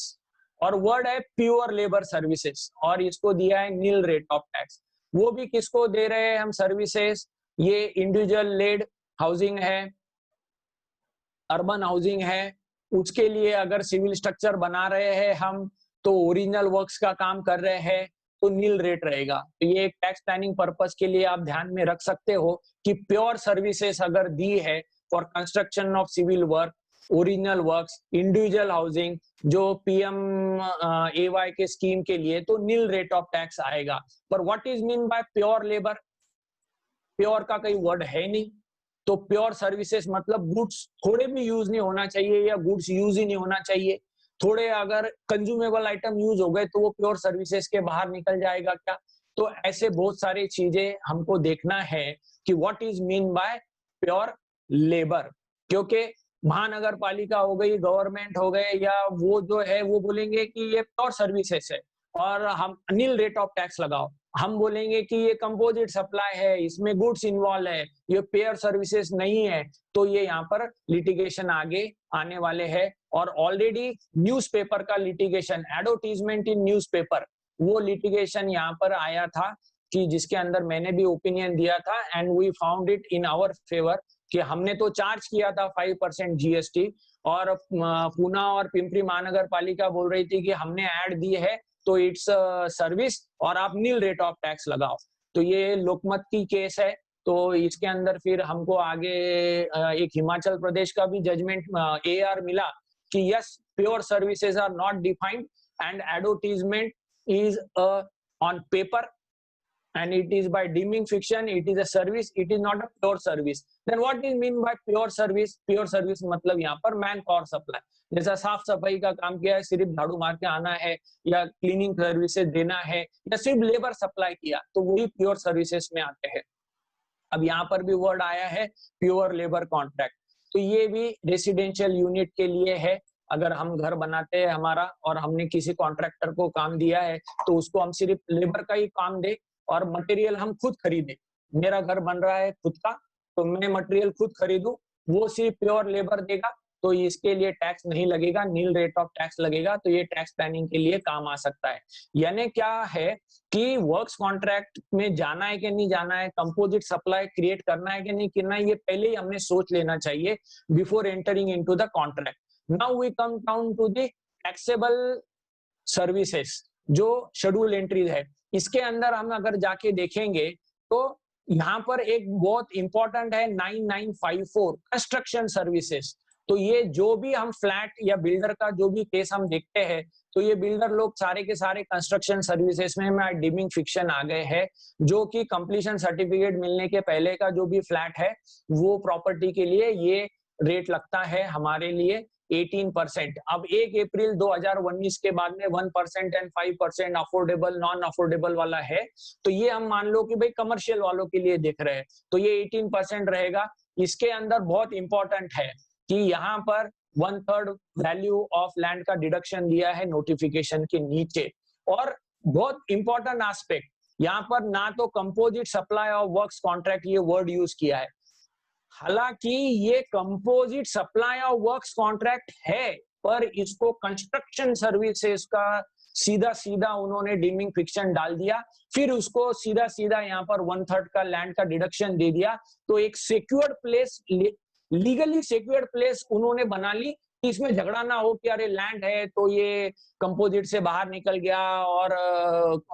और वर्ड है प्योर लेबर सर्विसेज, और इसको दिया है नील रेट ऑफ टैक्स। वो भी किसको दे रहे हैं हम सर्विसेज? ये इंडिविजुअल लेड हाउसिंग है, अर्बन हाउसिंग है, उसके लिए अगर सिविल स्ट्रक्चर बना रहे हैं हम, तो ओरिजिनल वर्क्स का काम कर रहे हैं, तो नील रेट रहेगा। तो ये एक टैक्स प्लानिंग पर्पस के लिए आप ध्यान में रख सकते हो कि प्योर सर्विसेज अगर दी है for construction of civil work, original works, individual housing, जो PMAY के स्कीम के लिए, तो नील रेट ऑफ टैक्स आएगा। पर what is mean by pure labour? Pure का कोई वर्ड है नहीं, तो प्योर सर्विसेज मतलब गुड्स थोड़े भी यूज नहीं होना चाहिए, या गुड्स यूज ही नहीं होना चाहिए। थोड़े अगर कंज्यूमेबल आइटम यूज हो गए तो वो प्योर सर्विसेज के बाहर निकल जाएगा क्या? तो ऐसे बहुत सारी चीजें हमको देखना है कि what is mean by pure labour, क्योंकि महानगर पालिका हो गई, गवर्नमेंट हो गए, या वो जो है वो बोलेंगे कि ये प्योर सर्विसेज है और हम नील रेट ऑफ टैक्स लगाओ। हम बोलेंगे कि ये कंपोजिट सप्लाई है, इसमें गुड्स इन्वॉल्व है, ये पेयर सर्विसेज नहीं है, तो ये यहाँ पर लिटिगेशन आगे आने वाले हैं। और ऑलरेडी न्यूज़पेपर का लिटिगेशन, एडवर्टीजमेंट इन न्यूज़पेपर, वो लिटिगेशन यहाँ पर आया था कि जिसके अंदर मैंने भी ओपिनियन दिया था, and we found it in our favour, कि हमने तो चार्ज किया था 5% GST, और पुणे और पिंपरी महानगर पालिका बोल रही थी कि हमने ऐड दी है तो इट्स सर्विस और आप नील रेट ऑफ टैक्स लगाओ। तो ये लोकमत की केस है, तो इसके अंदर फिर हमको आगे एक हिमाचल प्रदेश का भी जजमेंट AR मिला कि yes, pure services are not defined and advertisement is on paper and it is by deeming fiction, it is a service, it is not a pure service. Then what is mean by pure service? Pure service मतलब यहाँ पर man power supply, जैसा साफ सफाई का काम किया है, सिर्फ झाड़ू मार के आना है, या क्लीनिंग सर्विसेज देना है, या सिर्फ लेबर सप्लाई किया, तो वही प्योर सर्विसेज में आते हैं। अब यहाँ पर भी वर्ड आया है प्योर लेबर कॉन्ट्रैक्ट, तो ये भी रेसिडेंशियल यूनिट के लिए है। अगर हम घर बनाते हैं हमारा, और हमने किसी कॉन्ट्रैक्टर को काम दिया है, तो उसको हम सिर्फ लेबर का ही काम दे और मटेरियल हम खुद खरीदे। मेरा घर बन रहा है खुद का, तो मैं मटेरियल खुद खरीदूं, वो सिर्फ प्योर लेबर देगा, तो इसके लिए टैक्स नहीं लगेगा, नील रेट ऑफ टैक्स लगेगा। तो ये टैक्स प्लानिंग के लिए काम आ सकता है। यानी क्या है कि वर्क्स कॉन्ट्रैक्ट में जाना है कि नहीं जाना है, कंपोजिट सप्लाई क्रिएट करना है कि नहीं करना है, ये पहले ही हमने सोच लेना चाहिए before entering into the contract. Now we come down to the taxable services, जो शेड्यूल एंट्रीज है, इसके अंदर हम अगर जाके देखेंगे तो यहाँ पर एक बहुत इंपॉर्टेंट है 9954 कंस्ट्रक्शन सर्विसेज। तो ये जो भी हम फ्लैट या बिल्डर का जो भी केस हम देखते हैं, तो ये बिल्डर लोग सारे के सारे कंस्ट्रक्शन सर्विसेज में डीमिंग फिक्शन आ गए हैं, जो कि कंप्लीशन सर्टिफिकेट मिलने के पहले का जो भी फ्लैट है, वो प्रॉपर्टी के लिए ये रेट लगता है हमारे लिए। 18%। अब 1 अप्रैल 2019 के बाद में 1% एंड 5% अफोर्डेबल नॉन अफोर्डेबल वाला है, तो ये हम मान लो कि भाई कमर्शियल वालों के लिए देख रहे हैं, तो ये 18% रहेगा। इसके अंदर बहुत इंपॉर्टेंट है कि यहाँ पर 1/3 वैल्यू ऑफ लैंड का डिडक्शन दिया है नोटिफिकेशन के नीचे। और बहुत इंपॉर्टेंट एस्पेक्ट, यहाँ पर ना तो composite supply of works contract ये वर्ड यूज किया है, हालांकि ये composite supply of works contract है, पर इसको कंस्ट्रक्शन सर्विसेज का सीधा सीधा उन्होंने डीमिंग फिक्शन डाल दिया, फिर उसको सीधा सीधा यहाँ पर 1/3 का लैंड का डिडक्शन दे दिया। तो एक secured place, legally secured place उन्होंने बना ली, इसमें झगड़ा ना हो कि अरे लैंड है तो ये कंपोजिट से बाहर निकल गया और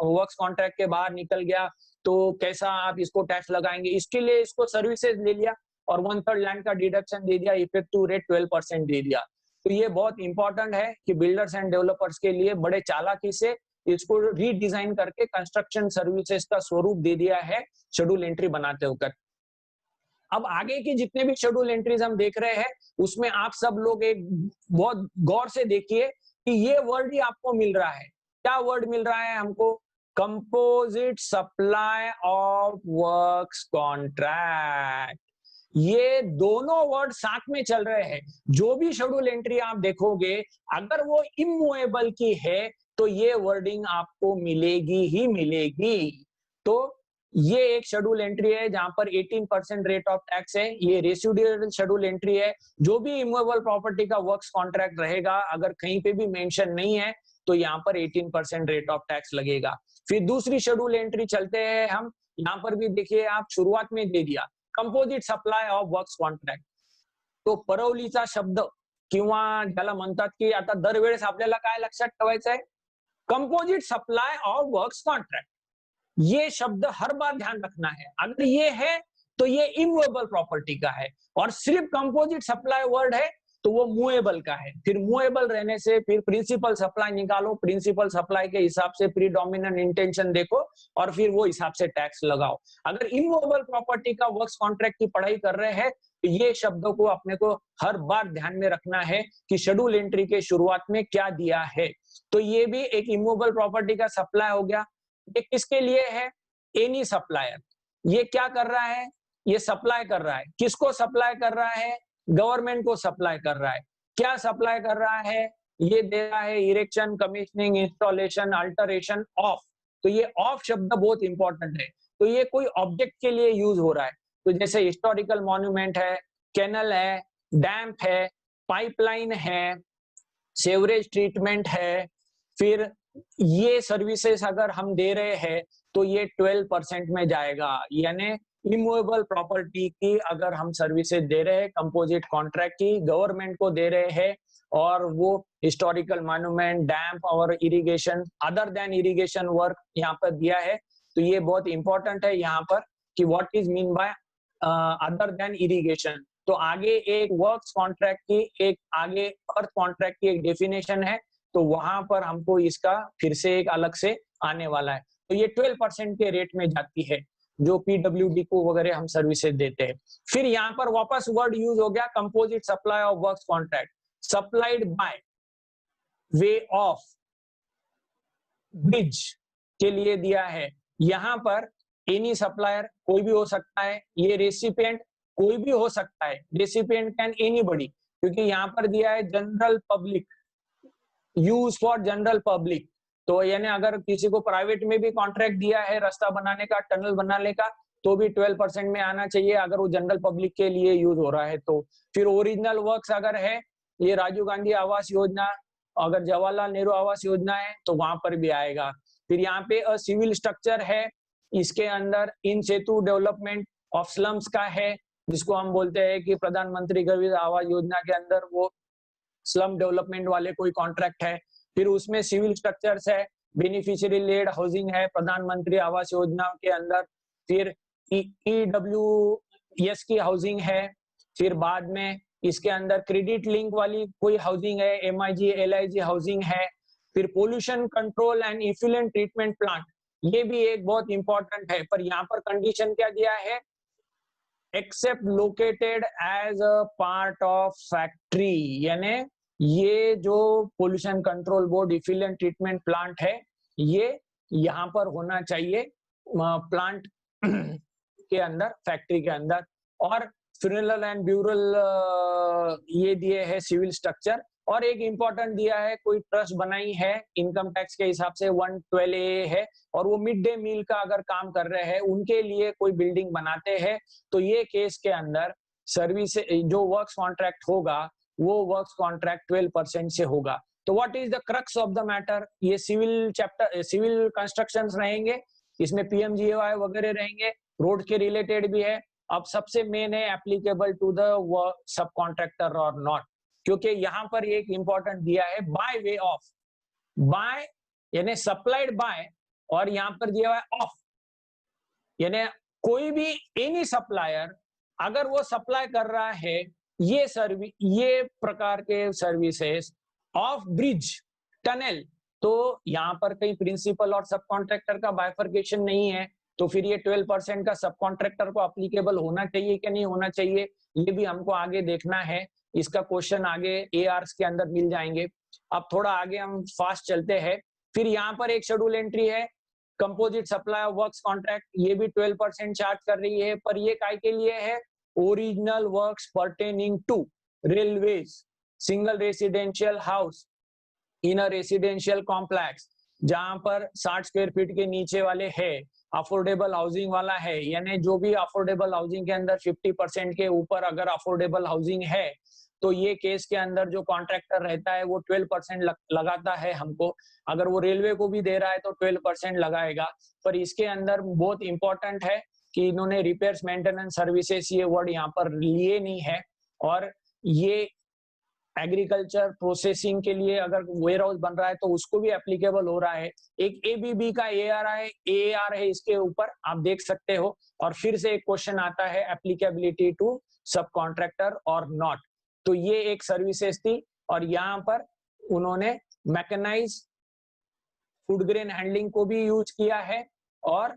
वर्क्स कॉन्ट्रैक्ट के बाहर निकल गया, तो कैसा आप इसको टैक्स लगाएंगे। इसके लिए इसको सर्विसेज ले लिया और 1/3 लैंड का डिडक्शन दे दिया, इफेक्टिव रेट 12% दे दिया। तो ये बहुत इंपॉर्टेंट है कि बिल्डर्स एंड डेवलपर्स के लिए बड़े चालाकी से इसको रीडिजाइन करके कंस्ट्रक्शन सर्विसेज का स्वरूप दे दिया है शेड्यूल एंट्री बनाते होकर। अब आगे की जितने भी शेड्यूल एंट्रीज हम देख रहे हैं उसमें आप सब लोग एक बहुत गौर से देखिए कि ये वर्ड ही आपको मिल रहा है। क्या वर्ड मिल रहा है हमको? Composite supply of works contract. ये दोनों वर्ड साथ में चल रहे हैं। जो भी शेड्यूल एंट्री आप देखोगे अगर वो इमूवेबल की है तो ये वर्डिंग आपको मिलेगी ही मिलेगी। तो ये एक शेड्यूल एंट्री है जहां पर 18% रेट ऑफ टैक्स है, ये रेसिडुअल शेड्यूल एंट्री है। जो भी इमूवेबल प्रॉपर्टी का वर्क्स कॉन्ट्रैक्ट रहेगा अगर कहीं पे भी मेंशन नहीं है तो यहाँ पर 18% रेट ऑफ टैक्स लगेगा। फिर दूसरी शेड्यूल एंट्री चलते हैं हम, यहाँ पर भी देखिए आप शुरुआत में दे दिया composite supply of works contract. तो परवलीचा शब्द किंवा ज्याला म्हणतात की आता दरवेळेस आपल्याला काय लक्षात ठेवायचं आहे, composite supply of works contract, ये शब्द हर बार ध्यान रखना है। अगर ये है तो ये इमूवेबल प्रॉपर्टी का है, और सिर्फ कंपोजिट सप्लाई वर्ड है तो वो मूवेबल का है। फिर मूवेबल रहने से फिर प्रिंसिपल सप्लाई निकालो, प्रिंसिपल सप्लाई के हिसाब से प्रीडोमिनेंट इंटेंशन देखो और फिर वो हिसाब से टैक्स लगाओ। अगर इमूवेबल प्रॉपर्टी का वर्क्स कॉन्ट्रैक्ट की पढ़ाई कर रहे हैं तो ये शब्दों को अपने को हर बार ध्यान में रखना है कि शेड्यूल एंट्री के शुरुआत में क्या दिया है। तो ये भी एक इमूवेबल प्रॉपर्टी का सप्लाई हो गया। ये किसके लिए है? Any supplier. ये क्या कर रहा है? ये सप्लाई कर रहा है। किसको सप्लाई कर रहा है? गवर्नमेंट को सप्लाई कर रहा है। क्या सप्लाई कर रहा है? ये दे रहा है erection, commissioning, installation, alteration of. तो ये ऑफ शब्द बहुत इंपॉर्टेंट है। तो ये कोई ऑब्जेक्ट के लिए यूज हो रहा है। तो जैसे हिस्टोरिकल मॉन्यूमेंट है, कैनल है, डैम्प है, पाइपलाइन है, सेवरेज ट्रीटमेंट है, फिर ये सर्विसेज अगर हम दे रहे हैं तो ये 12% में जाएगा। यानी इमूवेबल प्रॉपर्टी की अगर हम सर्विसेज दे रहे हैं, कंपोजिट कॉन्ट्रैक्ट की गवर्नमेंट को दे रहे हैं, और वो हिस्टोरिकल मॉन्यूमेंट, डैम्प और irrigation, other than irrigation work यहाँ पर दिया है। तो ये बहुत इंपॉर्टेंट है यहाँ पर कि what is mean by other than irrigation. तो आगे एक वर्क्स कॉन्ट्रैक्ट की, एक आगे अर्थ कॉन्ट्रैक्ट की एक डेफिनेशन है, तो वहां पर हमको इसका फिर से एक अलग से आने वाला है। तो ये 12% के रेट में जाती है जो पीडब्ल्यूडी को वगैरह हम सर्विसेज देते हैं। फिर यहाँ पर वापस वर्ड यूज हो गया composite supply of works contract, supplied by way of bridge के लिए दिया है। यहाँ पर एनी सप्लायर कोई भी हो सकता है, ये रेसिपिएंट कोई भी हो सकता है, रेसिपिएंट कैन एनीबॉडी, क्योंकि यहाँ पर दिया है general public, use for general public. तो यानी अगर किसी को प्राइवेट में भी कॉन्ट्रैक्ट दिया है रास्ता बनाने का, टनल बनाने का, तो भी 12% में आना चाहिए अगर वो जनरल पब्लिक के लिए यूज हो रहा है तो। फिर ओरिजिनल वर्क्स अगर है, ये राजीव गांधी आवास योजना, अगर जवाहरलाल नेहरू आवास योजना है तो वहां पर भी आएगा। फिर यहाँ पे सिविल स्ट्रक्चर है, इसके अंदर इन सेतु डेवलपमेंट ऑफ स्लम्स का है, जिसको हम बोलते हैं कि प्रधानमंत्री गरीब आवास योजना के अंदर वो स्लम डेवलपमेंट वाले कोई कॉन्ट्रैक्ट है। फिर उसमें सिविल स्ट्रक्चर्स है, बेनिफिशियरी लेड हाउसिंग है प्रधानमंत्री आवास योजना के अंदर। फिर ईडब्ल्यूएस की हाउसिंग है। फिर बाद में इसके अंदर क्रेडिट लिंक वाली कोई हाउसिंग है, एमआईजी, एलआईजी हाउसिंग है। फिर pollution control and effluent treatment plant, ये भी एक बहुत इंपॉर्टेंट है, पर यहाँ पर कंडीशन क्या दिया है? Except located as a part of factory, यानी ये जो pollution control board effluent treatment plant है, ये यहाँ पर होना चाहिए प्लांट के अंदर, फैक्ट्री के अंदर। और फ्यूनरल एंड ब्यूरल ये दिए है सिविल स्ट्रक्चर। और एक इंपॉर्टेंट दिया है, कोई ट्रस्ट बनाई है इनकम टैक्स के हिसाब से 112A है, और वो मिड डे मील का अगर काम कर रहे हैं उनके लिए कोई बिल्डिंग बनाते हैं, तो ये केस के अंदर सर्विस जो वर्क्स कॉन्ट्रैक्ट होगा वो वर्क्स कॉन्ट्रैक्ट 12% से होगा। तो what is the crux of the matter, ये सिविल चैप्टर, सिविल कंस्ट्रक्शंस रहेंगे, इसमें पीएमजीएवाई वगैरह रहेंगे, रोड के रिलेटेड भी है। अब सबसे मेन है applicable to the sub contractor और नॉट, क्योंकि यहाँ पर एक इंपॉर्टेंट दिया है बाय वे ऑफ, बाय यानी सप्लाइड बाय, और यहाँ पर दिया हुआ है ऑफ, यानी कोई भी एनी सप्लायर अगर वो सप्लाई कर रहा है ये सर्विस, ये प्रकार के सर्विसेज ऑफ ब्रिज टनल, तो यहाँ पर कहीं प्रिंसिपल और सब कॉन्ट्रैक्टर का बाइफर्केशन नहीं है, तो फिर ये 12% का सब कॉन्ट्रैक्टर को अप्लीकेबल होना चाहिए कि नहीं होना चाहिए, ये भी हमको आगे देखना है। इसका क्वेश्चन आगे एआरस के अंदर मिल जाएंगे। अब थोड़ा आगे हम फास्ट चलते हैं। फिर यहाँ पर एक शेड्यूल एंट्री है composite supply of works contract, ये भी 12% चार्ज कर रही है, पर ये काय के लिए है, original works pertaining to railways, single residential house in a residential complex, जहां पर 60 स्क्वायर फीट के नीचे वाले है, अफोर्डेबल हाउसिंग वाला है, यानी जो भी अफोर्डेबल हाउसिंग के अंदर 50% के ऊपर अगर अफोर्डेबल हाउसिंग है, तो ये केस के अंदर जो कॉन्ट्रैक्टर रहता है वो 12% लगाता है हमको। अगर वो रेलवे को भी दे रहा है तो 12% लगाएगा। पर इसके अंदर बहुत इंपॉर्टेंट है कि इन्होंने रिपेयर्स मेंटेनेंस सर्विसेज ये वर्ड यहाँ पर लिए नहीं है, और ये एग्रीकल्चर प्रोसेसिंग के लिए अगर वेयर हाउस बन रहा है तो उसको भी एप्लीकेबल हो रहा है। एक एबीबी का एआर है इसके ऊपर, आप देख सकते हो। और फिर से एक क्वेश्चन आता है एप्लीकेबिलिटी टू सब कॉन्ट्रैक्टर और नॉट, तो ये एक सर्विसेज थी। और यहाँ पर उन्होंने मैकेनाइज फूड ग्रेन हैंडलिंग को भी यूज किया है, और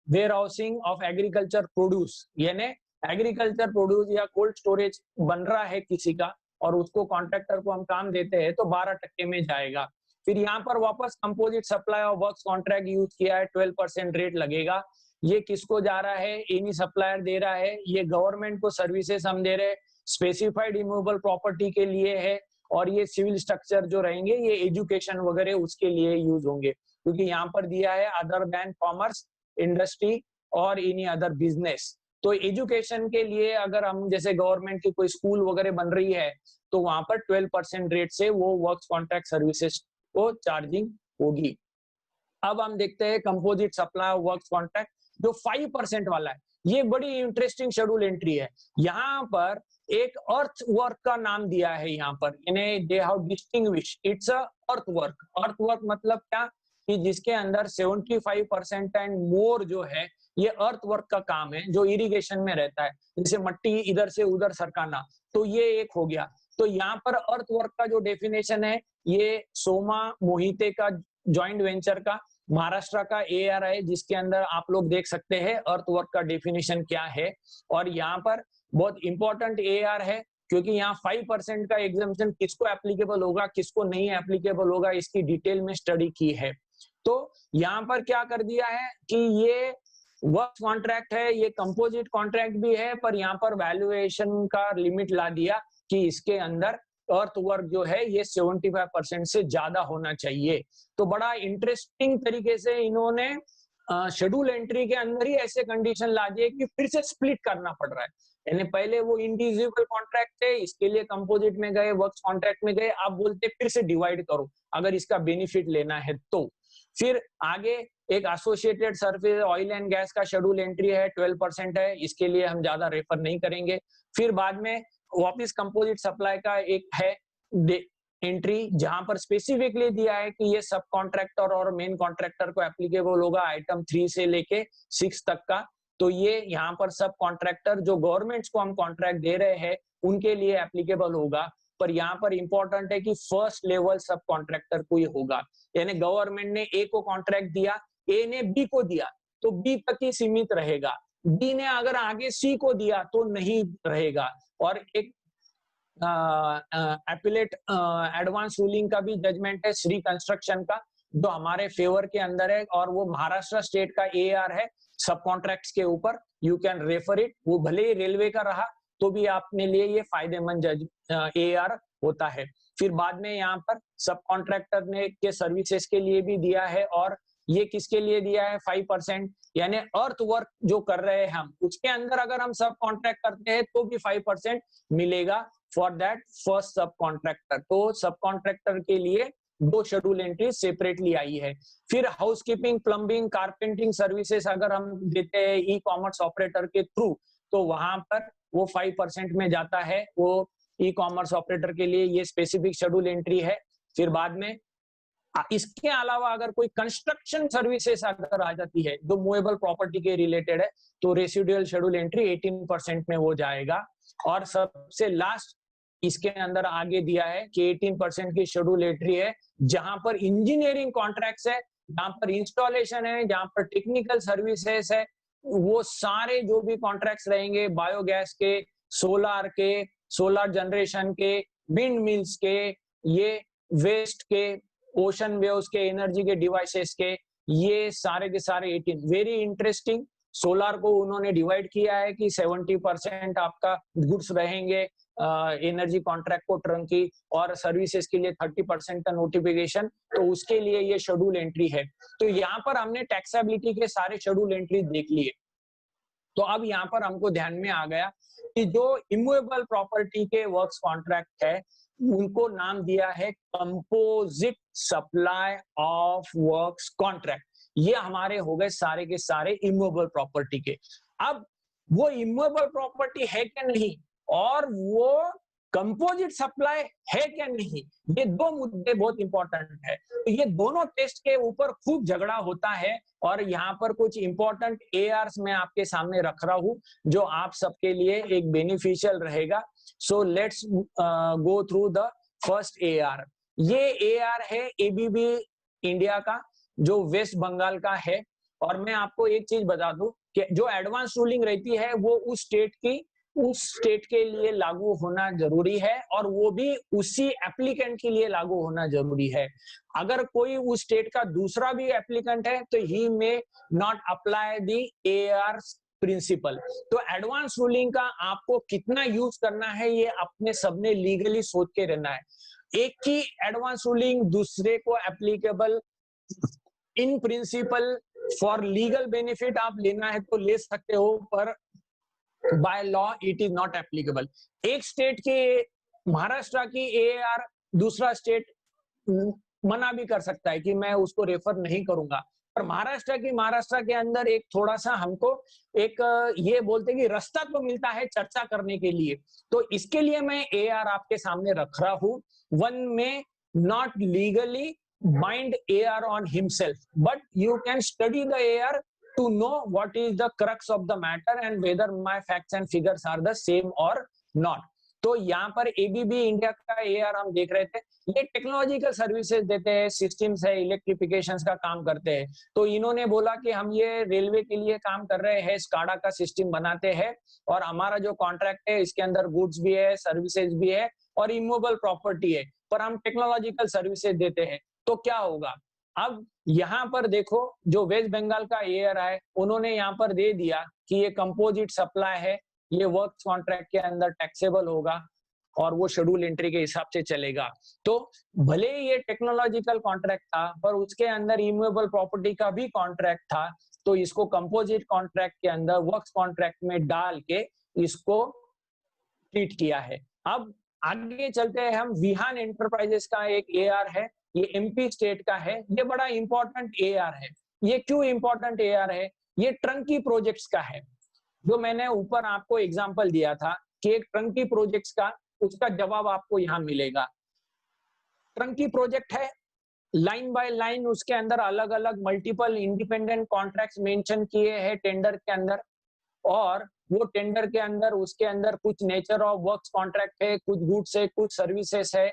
warehousing of agriculture produce, यानी एग्रीकल्चर प्रोड्यूस या कोल्ड स्टोरेज बन रहा है किसी का और उसको कॉन्ट्रैक्टर को हम काम देते हैं तो 12% में जाएगा। फिर यहाँ पर वापस composite supply of works contract use किया है, 12% रेट लगेगा। ये किसको जा रहा है, एनी सप्लायर दे रहा है, ये गवर्नमेंट को सर्विसेज हम दे रहे हैं, स्पेसिफाइड इमूवेबल प्रॉपर्टी के लिए है, और ये सिविल स्ट्रक्चर जो रहेंगे ये एजुकेशन वगैरह उसके लिए यूज होंगे, क्योंकि यहाँ पर दिया है अदर देन कॉमर्स, इंडस्ट्री और एनी अदर बिजनेस। तो एजुकेशन के लिए अगर हम जैसे गवर्नमेंट की कोई स्कूल वगैरह बन रही है तो वहां पर 12% रेट से वो वर्क्स कॉन्ट्रैक्ट सर्विसेज को चार्जिंग होगी। अब हम देखते हैं composite supply of works contract जो 5% वाला है। ये बड़ी इंटरेस्टिंग शेड्यूल एंट्री है। यहाँ पर एक अर्थ वर्क का नाम दिया है, यहाँ पर इन्हें they have distinguish it's a earth work. Earth work मतलब क्या कि जिसके अंदर 75% एंड मोर जो है ये अर्थ वर्क का काम है, जो इरिगेशन में रहता है, जैसे मट्टी इधर से उधर सरकाना, तो ये एक हो गया। तो यहाँ पर अर्थ वर्क का जो डेफिनेशन है ये सोमा मोहिते का जॉइंट वेंचर का महाराष्ट्र का एआर है, जिसके अंदर आप लोग देख सकते हैं अर्थ वर्क का डेफिनेशन क्या है। और यहाँ पर बहुत इंपॉर्टेंट एआर है क्योंकि यहाँ 5% का एग्जाम्पशन किसको एप्लीकेबल होगा किसको नहीं एप्लीकेबल होगा इसकी डिटेल में स्टडी की है। तो यहाँ पर क्या कर दिया है कि ये वर्क कॉन्ट्रैक्ट है, ये कंपोजिट कॉन्ट्रैक्ट भी है, पर यहाँ पर वैल्यूएशन का लिमिट ला दिया कि इसके अंदर अर्थ वर्क जो है ये 75% से ज्यादा होना चाहिए। तो बड़ा इंटरेस्टिंग तरीके से इन्होंने शेड्यूल एंट्री के अंदर ही ऐसे कंडीशन ला दिए कि फिर से स्प्लिट करना पड़ रहा है। यानी पहले वो इंडिविजुअल कॉन्ट्रैक्ट थे, इसके लिए कंपोजिट में गए, वर्क्स कॉन्ट्रैक्ट में गए, आप बोलते फिर से डिवाइड करो अगर इसका बेनिफिट लेना है तो। फिर आगे एक associated service oil and gas का शेड्यूल एंट्री है, 12% है, इसके लिए हम ज्यादा रेफर नहीं करेंगे। फिर बाद में वापिस कंपोजिट सप्लाई का एक है एंट्री जहां पर स्पेसिफिकली दिया है कि ये सब कॉन्ट्रैक्टर और मेन कॉन्ट्रैक्टर को एप्लीकेबल होगा आइटम 3 से लेके 6 तक का। तो ये यहाँ पर सब कॉन्ट्रैक्टर जो गवर्नमेंट्स को हम कॉन्ट्रैक्ट दे रहे हैं उनके लिए एप्लीकेबल होगा। पर यहाँ पर इंपॉर्टेंट है कि फर्स्ट लेवल सब कॉन्ट्रैक्टर को ही होगा, यानी गवर्नमेंट ने ए को कॉन्ट्रैक्ट दिया, ए ने बी को दिया तो बी तक ही सीमित रहेगा, बी ने अगर आगे सी को दिया तो नहीं रहेगा। और एक एपिलेट एडवांस रूलिंग का भी जजमेंट है श्री कंस्ट्रक्शन का, जो हमारे फेवर के अंदर है, और वो महाराष्ट्र स्टेट का एआर है सब कॉन्ट्रैक्ट्स के ऊपर। यू कैन रेफर इट, वो भले ही रेलवे का रहा तो भी अपने लिए ये फायदेमंद एआर होता है। फिर बाद में यहाँ पर सब कॉन्ट्रैक्टर ने के सर्विसेज के लिए भी दिया है, और ये किसके लिए दिया है 5%, यानी अर्थ वर्क जो कर रहे हैं हम, उसके अंदर अगर हम सब कॉन्ट्रैक्ट करते हैं तो भी 5% मिलेगा फॉर दैट फर्स्ट सब कॉन्ट्रैक्टर। तो सब कॉन्ट्रैक्टर के लिए 2 शेड्यूल एंट्री सेपरेटली आई है। फिर हाउसकीपिंग, प्लम्बिंग, कारपेंटिंग सर्विसेज अगर हम देते हैं ई कॉमर्स ऑपरेटर के थ्रू, तो वहां पर वो 5% में जाता है, वो ई कॉमर्स ऑपरेटर के लिए ये स्पेसिफिक शेड्यूल एंट्री है। फिर बाद में इसके अलावा अगर कोई कंस्ट्रक्शन सर्विसेज अगर आ जाती है जो मूवेबल प्रॉपर्टी के रिलेटेड है, तो रेसिडुअल शेड्यूल एंट्री 18% में वो जाएगा। और सबसे लास्ट इसके अंदर आगे दिया है कि 18% की शेड्यूल एंट्री है जहां पर इंजीनियरिंग कॉन्ट्रैक्ट्स है, जहां पर इंस्टॉलेशन है, जहां पर टेक्निकल सर्विसेज है, वो सारे जो भी कॉन्ट्रैक्ट्स रहेंगे बायोगैस के, सोलार जनरेशन के, विंड मिल्स के, ये वेस्ट के, ओशन वेव्स के, एनर्जी के डिवाइसेस के, ये सारे के सारे 18। वेरी इंटरेस्टिंग, सोलार को उन्होंने डिवाइड किया है कि 70% आपका गुड्स रहेंगे एनर्जी कॉन्ट्रैक्ट को टर्नकी, और सर्विसेज के लिए 30% का नोटिफिकेशन, तो उसके लिए ये शेड्यूल एंट्री है। तो यहाँ पर हमने टैक्सेबिलिटी के सारे शेड्यूल एंट्री देख लिए। तो अब यहाँ पर हमको ध्यान में आ गया कि जो इमूवेबल प्रॉपर्टी के वर्क्स कॉन्ट्रैक्ट है उनको नाम दिया है composite supply of works contract. ये हमारे हो गए सारे के सारे इमूवेबल प्रॉपर्टी के। अब वो इमूवेबल प्रॉपर्टी है क्या नहीं, और वो कंपोजिट सप्लाई है क्या नहीं, ये 2 मुद्दे बहुत इंपॉर्टेंट है। तो ये दोनों टेस्ट के ऊपर खूब झगड़ा होता है, और यहाँ पर कुछ इंपॉर्टेंट एआरस मैं आपके सामने रख रहा हूं जो आप सबके लिए एक बेनिफिशियल रहेगा। सो let's go through the first AR. ये एआर है एबीबी इंडिया का, जो वेस्ट बंगाल का है। और मैं आपको एक चीज बता दूं कि जो एडवांस रूलिंग रहती है वो उस स्टेट के लिए लागू होना जरूरी है, और वो भी उसी एप्लीकेंट के लिए लागू होना जरूरी है। अगर कोई उस स्टेट का दूसरा भी एप्लीकेंट है तो ही में not apply the AR principle. तो एडवांस रूलिंग का आपको कितना यूज करना है ये अपने सबने लीगली सोच के रहना है। एक ही एडवांस रूलिंग दूसरे को applicable in principle for legal benefit आप लेना है तो ले सकते हो, पर by law it is not applicable. एक स्टेट के महाराष्ट्र की एआर दूसरा स्टेट मना भी कर सकता है कि मैं उसको रेफर नहीं करूंगा, पर महाराष्ट्र के अंदर एक थोड़ा सा हमको एक ये बोलते कि रास्ता तो मिलता है चर्चा करने के लिए। तो इसके लिए मैं एआर आपके सामने रख रहा हूं। वन में not legally bind AR on himself, but you can study the AR to know what is the crux of the matter and whether my facts and figures are the same or not. तो यहाँ पर ABB India का AR हम देख रहे थे, ये technological services देते हैं, सिस्टम्स है, इलेक्ट्रिफिकेशन का काम करते हैं। तो इन्होंने बोला कि हम ये रेलवे के लिए काम कर रहे हैं, स्काडा का सिस्टम बनाते हैं, और हमारा जो कॉन्ट्रैक्ट है इसके अंदर गुड्स भी है, सर्विसेज भी है, और इमूवेबल प्रॉपर्टी है, पर हम टेक्नोलॉजिकल सर्विसेज देते हैं। तो क्या होगा, अब यहाँ पर देखो जो वेस्ट बंगाल का एआर है उन्होंने यहाँ पर दे दिया कि ये कंपोजिट सप्लाई है, ये वर्क्स कॉन्ट्रैक्ट के अंदर टैक्सेबल होगा, और वो शेड्यूल एंट्री के हिसाब से चलेगा। तो भले ही ये टेक्नोलॉजिकल कॉन्ट्रैक्ट था, पर उसके अंदर इमूवेबल प्रॉपर्टी का भी कॉन्ट्रैक्ट था, तो इसको कंपोजिट कॉन्ट्रैक्ट के अंदर वर्क्स कॉन्ट्रैक्ट में डाल के इसको ट्रीट किया है। अब आगे चलते हैं हम, विहान एंटरप्राइजेस का एक एआर है, ये एमपी स्टेट का है, ये बड़ा इंपॉर्टेंट एआर है। ये क्यों इंपॉर्टेंट एआर है, ये ट्रंकी प्रोजेक्ट्स का है। जो मैंने ऊपर आपको एग्जांपल दिया था कि एक ट्रंकी प्रोजेक्ट्स का, उसका जवाब आपको यहाँ मिलेगा। ट्रंकी प्रोजेक्ट है, लाइन बाय लाइन उसके अंदर अलग अलग मल्टीपल इंडिपेंडेंट कॉन्ट्रैक्ट्स मेंशन किए हैं टेंडर के अंदर, और वो टेंडर के अंदर उसके अंदर कुछ नेचर ऑफ वर्क्स कॉन्ट्रैक्ट है, कुछ गुड्स है, कुछ सर्विसेज है।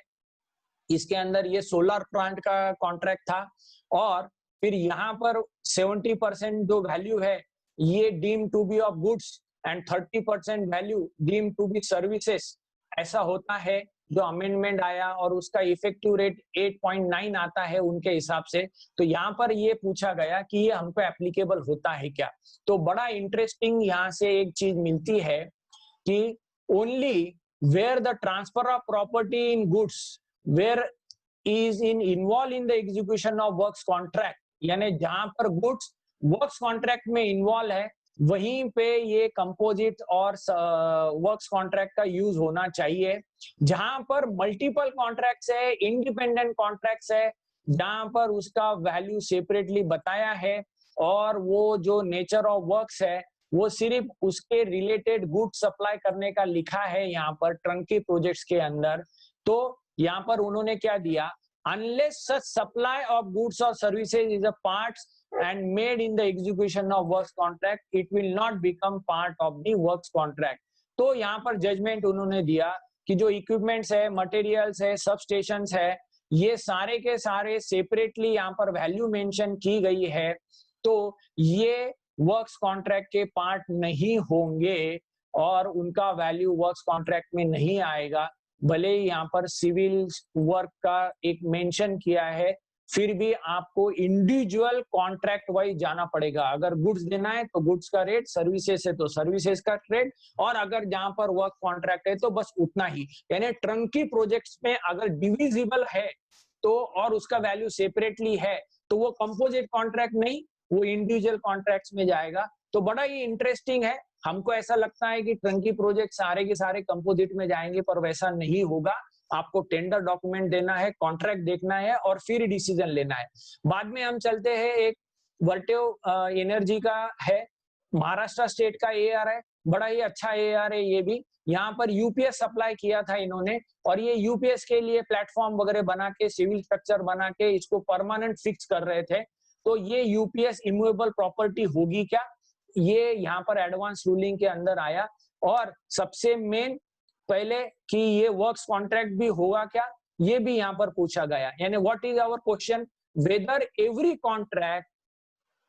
इसके अंदर ये सोलर प्लांट का कॉन्ट्रैक्ट था, और फिर यहाँ पर 70% जो वैल्यू है ये deem to be of goods and 30% value deem to be services, ऐसा होता है जो अमेंडमेंट आया और उसका इफेक्टिव रेट 8.9 आता है उनके हिसाब से। तो यहाँ पर ये पूछा गया कि ये हमको एप्लीकेबल होता है क्या। तो बड़ा इंटरेस्टिंग यहाँ से एक चीज मिलती है कि only where the transfer of property in goods where is in involve in the execution of works contract, यानी जहां पर गुड्स वर्क्स कॉन्ट्रैक्ट में इन्वॉल्व है वहीं पे ये कंपोजिट और वर्क्स कॉन्ट्रैक्ट का यूज होना चाहिए। जहां पर मल्टीपल कॉन्ट्रैक्ट्स है, इंडिपेंडेंट कॉन्ट्रैक्ट्स है, जहां पर उसका वैल्यू सेपरेटली बताया है और वो जो नेचर ऑफ वर्क्स है वो सिर्फ उसके रिलेटेड गुड्स सप्लाई करने का लिखा है यहाँ पर टर्नकी प्रोजेक्ट्स के अंदर। तो यहाँ पर उन्होंने क्या दिया, unless such supply of goods और services is a part and made in the execution of works contract, it will not become part of the works contract। तो यहाँ पर जजमेंट उन्होंने दिया कि जो इक्विपमेंट्स है, मटेरियल्स है, सब स्टेशंस है, ये सारे के सारे सेपरेटली यहाँ पर वैल्यू मेंशन की गई है, तो ये वर्क्स कॉन्ट्रैक्ट के पार्ट नहीं होंगे और उनका वैल्यू वर्क्स कॉन्ट्रैक्ट में नहीं आएगा। भले ही यहाँ पर सिविल वर्क का एक मेंशन किया है, फिर भी आपको इंडिविजुअल कॉन्ट्रैक्ट वाइज जाना पड़ेगा। अगर गुड्स देना है तो गुड्स का रेट, सर्विसेज है तो सर्विसेज का रेट, और अगर जहां पर वर्क कॉन्ट्रैक्ट है तो बस उतना ही। यानी टर्नकी प्रोजेक्ट्स में अगर डिविजिबल है तो और उसका वैल्यू सेपरेटली है तो वो कंपोजिट कॉन्ट्रैक्ट नहीं, वो इंडिविजुअल कॉन्ट्रैक्ट्स में जाएगा। तो बड़ा ही इंटरेस्टिंग है। हमको ऐसा लगता है कि टर्नकी प्रोजेक्ट सारे के सारे कंपोजिट में जाएंगे, पर वैसा नहीं होगा। आपको टेंडर डॉक्यूमेंट देना है, कॉन्ट्रैक्ट देखना है और फिर डिसीजन लेना है। बाद में हम चलते हैं, एक वर्टेव एनर्जी का है, महाराष्ट्र स्टेट का एआर है, बड़ा ही अच्छा एआर है ये भी। यहाँ पर यूपीएस सप्लाई किया था इन्होंने और ये यूपीएस के लिए प्लेटफॉर्म वगैरह बना के, सिविल स्ट्रक्चर बना के इसको परमानेंट फिक्स कर रहे थे। तो ये यूपीएस इमूवेबल प्रॉपर्टी होगी क्या, ये यहाँ पर एडवांस रूलिंग के अंदर आया। और सबसे मेन पहले कि ये वर्क्स कॉन्ट्रैक्ट भी होगा क्या, ये भी यहाँ पर पूछा गया। यानी what is our question, whether every contract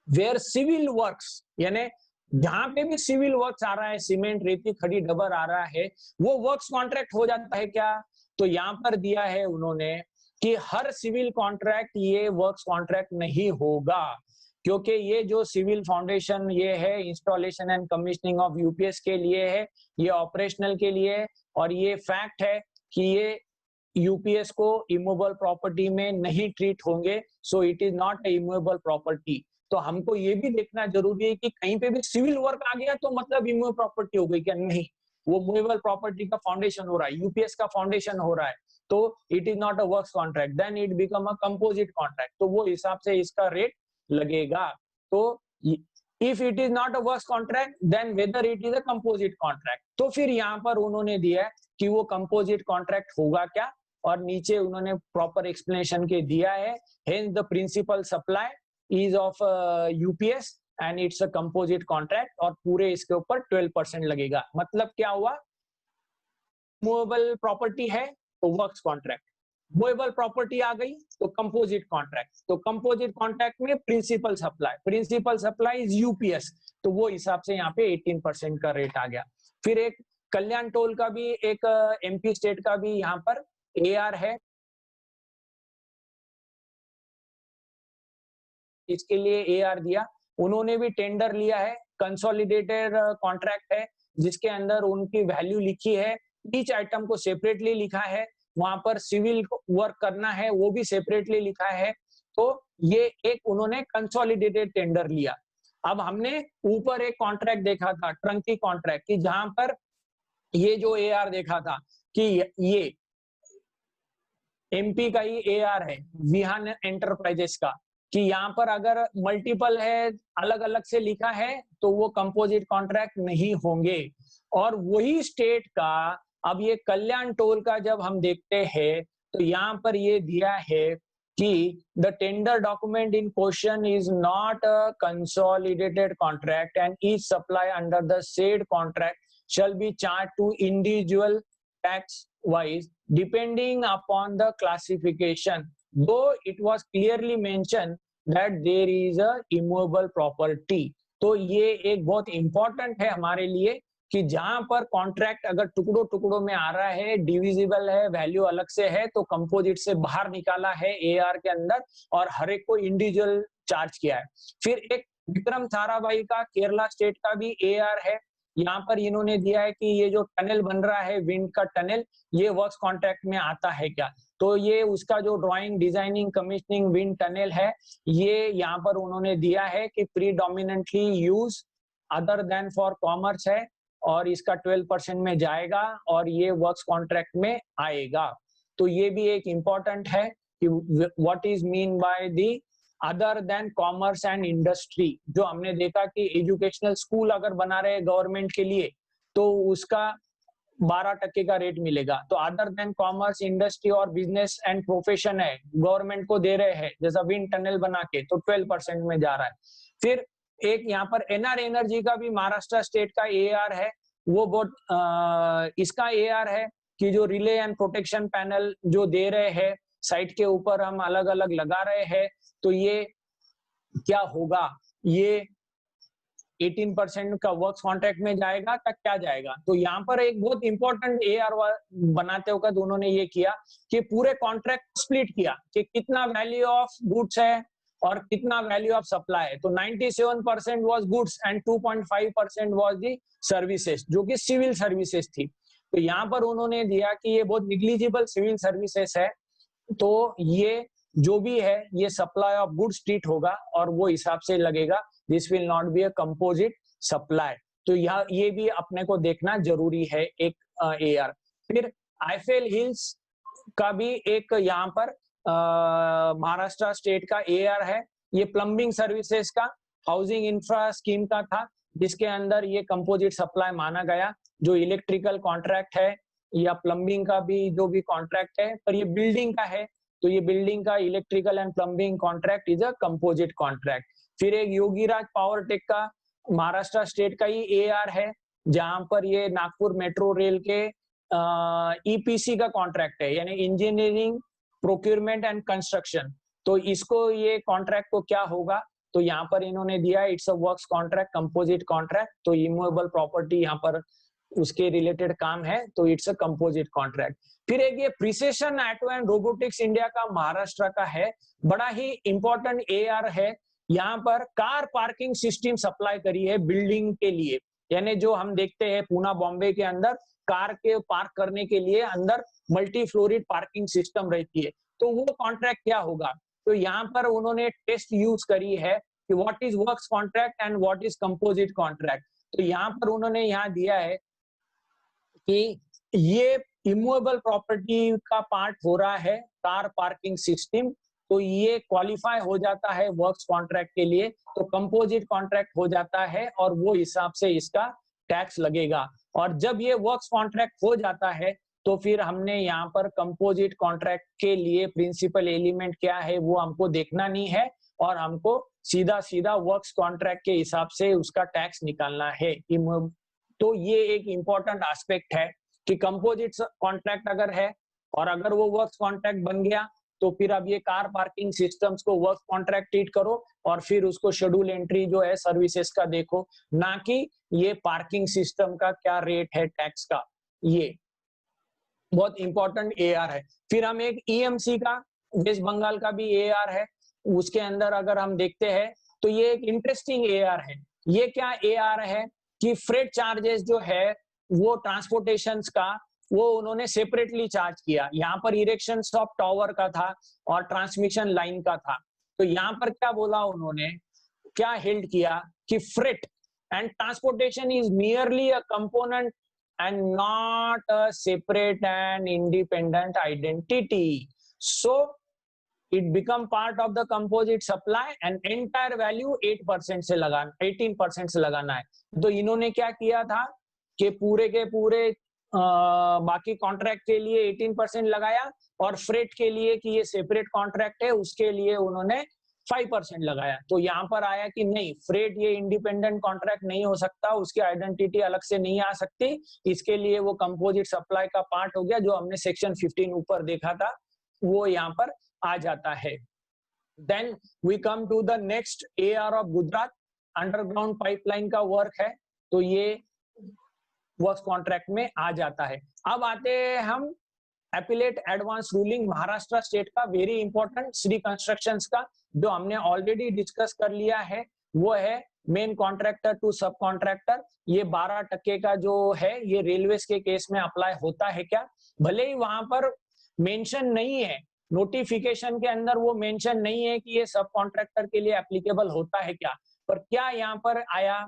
where civil works, यानी जहां पे भी सिविल वर्क्स आ रहा है, सीमेंट, रेती, खड़ी, डबर आ रहा है, वो वर्क्स कॉन्ट्रैक्ट हो जाता है क्या। तो यहाँ पर दिया है उन्होंने कि हर सिविल कॉन्ट्रैक्ट ये वर्क्स कॉन्ट्रैक्ट नहीं होगा, क्योंकि ये जो सिविल फाउंडेशन ये है installation and commissioning of UPS के लिए है, ये ऑपरेशनल के लिए, और ये फैक्ट है कि ये यूपीएस को इमूवेबल प्रॉपर्टी में नहीं ट्रीट होंगे, so it is not a immovable property. तो हमको ये भी देखना जरूरी है कि कहीं पे भी सिविल वर्क आ गया तो मतलब इमूवेबल प्रॉपर्टी हो गई क्या, नहीं, वो मूवेबल प्रॉपर्टी का फाउंडेशन हो रहा है, यूपीएस का फाउंडेशन हो रहा है, तो it is not a works contract, then it become a composite contract. तो वो हिसाब से इसका रेट लगेगा। तो if it is not a works contract then whether it is a composite contract. तो फिर यहाँ पर उन्होंने दिया कि वो कंपोजिट कॉन्ट्रैक्ट होगा क्या, और नीचे उन्होंने प्रॉपर एक्सप्लेनेशन के दिया है। Hence the principle supply is of UPS and it's a composite contract, और पूरे इसके ऊपर 12% लगेगा। मतलब क्या हुआ, मूवेबल प्रॉपर्टी है तो वर्क्स कॉन्ट्रैक्ट, मूवेबल प्रॉपर्टी आ गई तो कंपोजिट कॉन्ट्रैक्ट, तो कंपोजिट कॉन्ट्रैक्ट में प्रिंसिपल सप्लाई इज यूपीएस, तो वो हिसाब से यहाँ पे 18% का रेट आ गया। फिर एक कल्याण टोल का भी, एक एमपी स्टेट का भी यहाँ पर एआर है, इसके लिए एआर दिया। उन्होंने भी टेंडर लिया है, कंसोलिडेटेड कॉन्ट्रैक्ट है जिसके अंदर उनकी वैल्यू लिखी है, ईच आइटम को सेपरेटली लिखा है, वहां पर सिविल वर्क करना है वो भी सेपरेटली लिखा है। तो ये एक उन्होंने कंसोलिडेटेड टेंडर लिया। अब हमने ऊपर एक कॉन्ट्रैक्ट देखा था, ट्रंकी कॉन्ट्रैक्ट, की जहां पर ये जो एआर देखा था कि ये एमपी का ही एआर है, विहान एंटरप्राइजेस का, कि यहाँ पर अगर मल्टीपल है, अलग अलग से लिखा है, तो वो कंपोजिट कॉन्ट्रैक्ट नहीं होंगे। और वही स्टेट का अब ये कल्याण टोल का जब हम देखते हैं तो यहाँ पर ये दिया है कि the tender document in question is not a consolidated contract and each supply under the said contract shall be charged to individual tax wise depending upon the classification, though it was clearly mentioned that there is a immovable property। तो ये एक बहुत important है हमारे लिए कि जहां पर कॉन्ट्रैक्ट अगर टुकड़ों टुकड़ों में आ रहा है, डिविजिबल है, वैल्यू अलग से है, तो कंपोजिट से बाहर निकाला है एआर के अंदर और हर एक को इंडिविजुअल चार्ज किया है। फिर एक विक्रम साराभाई का केरला स्टेट का भी एआर है। यहाँ पर इन्होंने दिया है कि ये जो टनल बन रहा है विंड का टनल, ये वर्क्स कॉन्ट्रैक्ट में आता है क्या। तो ये उसका जो drawing, designing, commissioning wind tunnel है, ये यहाँ पर उन्होंने दिया है कि predominantly use other than for commerce है और इसका 12% में जाएगा और ये वर्क्स कॉन्ट्रैक्ट में आएगा। तो ये भी एक इम्पोर्टेंट है कि what is mean by the other than commerce and industry. जो हमने देखा कि एजुकेशनल स्कूल अगर बना रहे गवर्नमेंट के लिए तो उसका 12% का रेट मिलेगा। तो अदर देन कॉमर्स, इंडस्ट्री और बिजनेस एंड प्रोफेशन है, गवर्नमेंट को दे रहे हैं, जैसा विंड टनल बना के, तो 12% में जा रहा है। फिर एक यहाँ पर एनआर एनर्जी का भी महाराष्ट्र स्टेट का एआर है। वो बहुत इसका एआर है कि जो रिले एंड प्रोटेक्शन पैनल जो दे रहे हैं साइट के ऊपर हम अलग अलग लगा रहे हैं, तो ये क्या होगा, ये 18% का वर्क्स कॉन्ट्रैक्ट में जाएगा तक क्या जाएगा। तो यहाँ पर एक बहुत इंपॉर्टेंट एआर बनाते वक्त उन्होंने ये किया कि पूरे कॉन्ट्रैक्ट स्प्लिट किया कि कितना वैल्यू ऑफ गुड्स है और कितना वैल्यू ऑफ सप्लाई है। तो 97% was goods and 2.5% was the services, जो कि सिविल सर्विसेज थी। तो यहाँ पर उन्होंने दिया कि ये बहुत निग्लिजिबल सिविल सर्विसेज है, तो ये जो भी है ये सप्लाई ऑफ गुड्स ट्रीट होगा और वो हिसाब से लगेगा। This will not be a composite supply. तो यहाँ ये भी अपने को देखना जरूरी है एक एआर। फिर आईफेल हिल्स का भी एक यहाँ पर महाराष्ट्र स्टेट का एआर है। ये प्लम्बिंग सर्विसेज का हाउसिंग इंफ्रा स्कीम का था, जिसके अंदर ये कंपोजिट सप्लाई माना गया। जो इलेक्ट्रिकल कॉन्ट्रैक्ट है या प्लम्बिंग का भी जो भी कॉन्ट्रैक्ट है, पर ये बिल्डिंग का है, तो ये बिल्डिंग का electrical and plumbing contract is a composite contract. फिर एक योगीराज पावर टेक का महाराष्ट्र स्टेट का ही एआर है, जहां पर ये नागपुर मेट्रो रेल के ईपीसी का कॉन्ट्रैक्ट है, यानी इंजीनियरिंग, प्रोक्योरमेंट एंड कंस्ट्रक्शन। तो इसको ये कॉन्ट्रैक्ट को क्या होगा, तो यहाँ पर इन्होंने दिया it's a works contract, composite contract. तो इमूवेबल प्रॉपर्टी यहाँ पर उसके रिलेटेड काम है, तो इट्स अ कंपोजिट कॉन्ट्रैक्ट। फिर एक ये precision auto and robotics India का महाराष्ट्र का है, बड़ा ही इंपॉर्टेंट एआर है। यहाँ पर कार पार्किंग सिस्टम सप्लाई करी है बिल्डिंग के लिए, यानी जो हम देखते हैं पूना बॉम्बे के अंदर कार के पार्क करने के लिए अंदर मल्टी फ्लोरिड पार्किंग सिस्टम रहती है। तो वो कॉन्ट्रैक्ट क्या होगा, तो यहाँ पर उन्होंने टेस्ट यूज करी है कि what is works contract and what is composite contract. तो यहाँ पर उन्होंने यहाँ दिया है कि ये इमूवेबल प्रॉपर्टी का पार्ट हो रहा है कार पार्किंग सिस्टम, तो ये क्वालिफाई हो जाता है वर्क्स कॉन्ट्रैक्ट के लिए, तो कंपोजिट कॉन्ट्रैक्ट हो जाता है और वो हिसाब से इसका टैक्स लगेगा। और जब ये वर्क्स कॉन्ट्रैक्ट हो जाता है तो फिर हमने यहाँ पर कंपोजिट कॉन्ट्रैक्ट के लिए प्रिंसिपल एलिमेंट क्या है वो हमको देखना नहीं है, और हमको सीधा सीधा वर्क्स कॉन्ट्रैक्ट के हिसाब से उसका टैक्स निकालना है। तो ये एक इंपॉर्टेंट एस्पेक्ट है कि कंपोजिट कॉन्ट्रैक्ट अगर है और अगर वो वर्क्स कॉन्ट्रैक्ट बन गया तो फिर अब ये कार पार्किंग सिस्टम्स को वर्क कॉन्ट्रैक्ट ट्रीट करो और फिर उसको शेड्यूल एंट्री जो है सर्विसेज का देखो, ना कि ये पार्किंग सिस्टम का क्या रेट है टैक्स का। ये बहुत इंपॉर्टेंट एआर है। फिर हम एक ईएमसी का, वेस्ट बंगाल का भी एआर है, उसके अंदर अगर हम देखते हैं तो ये एक इंटरेस्टिंग एआर है। ये क्या एआर है कि फ्रेट चार्जेस जो है वो ट्रांसपोर्टेशन का वो उन्होंने सेपरेटली चार्ज किया। यहाँ पर इरेक्शन ऑफ टावर का था और ट्रांसमिशन लाइन का था। तो यहाँ पर क्या बोला उन्होंने, क्या हेल्ड किया कि freight and transportation is merely a component and not a separate and independent identity. So it become part of the composite supply and entire value 8% से लगाना, 18% से लगाना है। तो इन्होंने क्या किया था कि पूरे के पूरे बाकी कॉन्ट्रैक्ट के लिए 18% लगाया और फ्रेट के लिए कि ये सेपरेट कॉन्ट्रैक्ट है उसके लिए उन्होंने 5% लगाया। तो यहाँ पर आया कि नहीं, फ्रेट ये इंडिपेंडेंट कॉन्ट्रैक्ट नहीं हो सकता, उसकी आइडेंटिटी अलग से नहीं आ सकती, इसके लिए वो कंपोजिट सप्लाई का पार्ट हो गया। जो हमने सेक्शन 15 ऊपर देखा था वो यहाँ पर आ जाता है। Then we come to the next AR of Gujarat, underground pipeline का वर्क है। तो ये वर्क्स कॉन्ट्रैक्ट में आ जाता है। अब आते हैं हम appellate advance ruling Maharashtra state का, वेरी इंपॉर्टेंट, श्री कंस्ट्रक्शंस का, जो हमने ऑलरेडी डिस्कस कर लिया है। वो है मेन कॉन्ट्रैक्टर टू सब कॉन्ट्रैक्टर। ये 12% का जो है ये रेलवेज के केस में अप्लाई होता है क्या? भले ही वहां पर मेंशन नहीं है, नोटिफिकेशन के अंदर वो मेंशन नहीं है कि ये सब कॉन्ट्रैक्टर के लिए एप्लीकेबल होता है क्या, पर क्या यहाँ पर आया,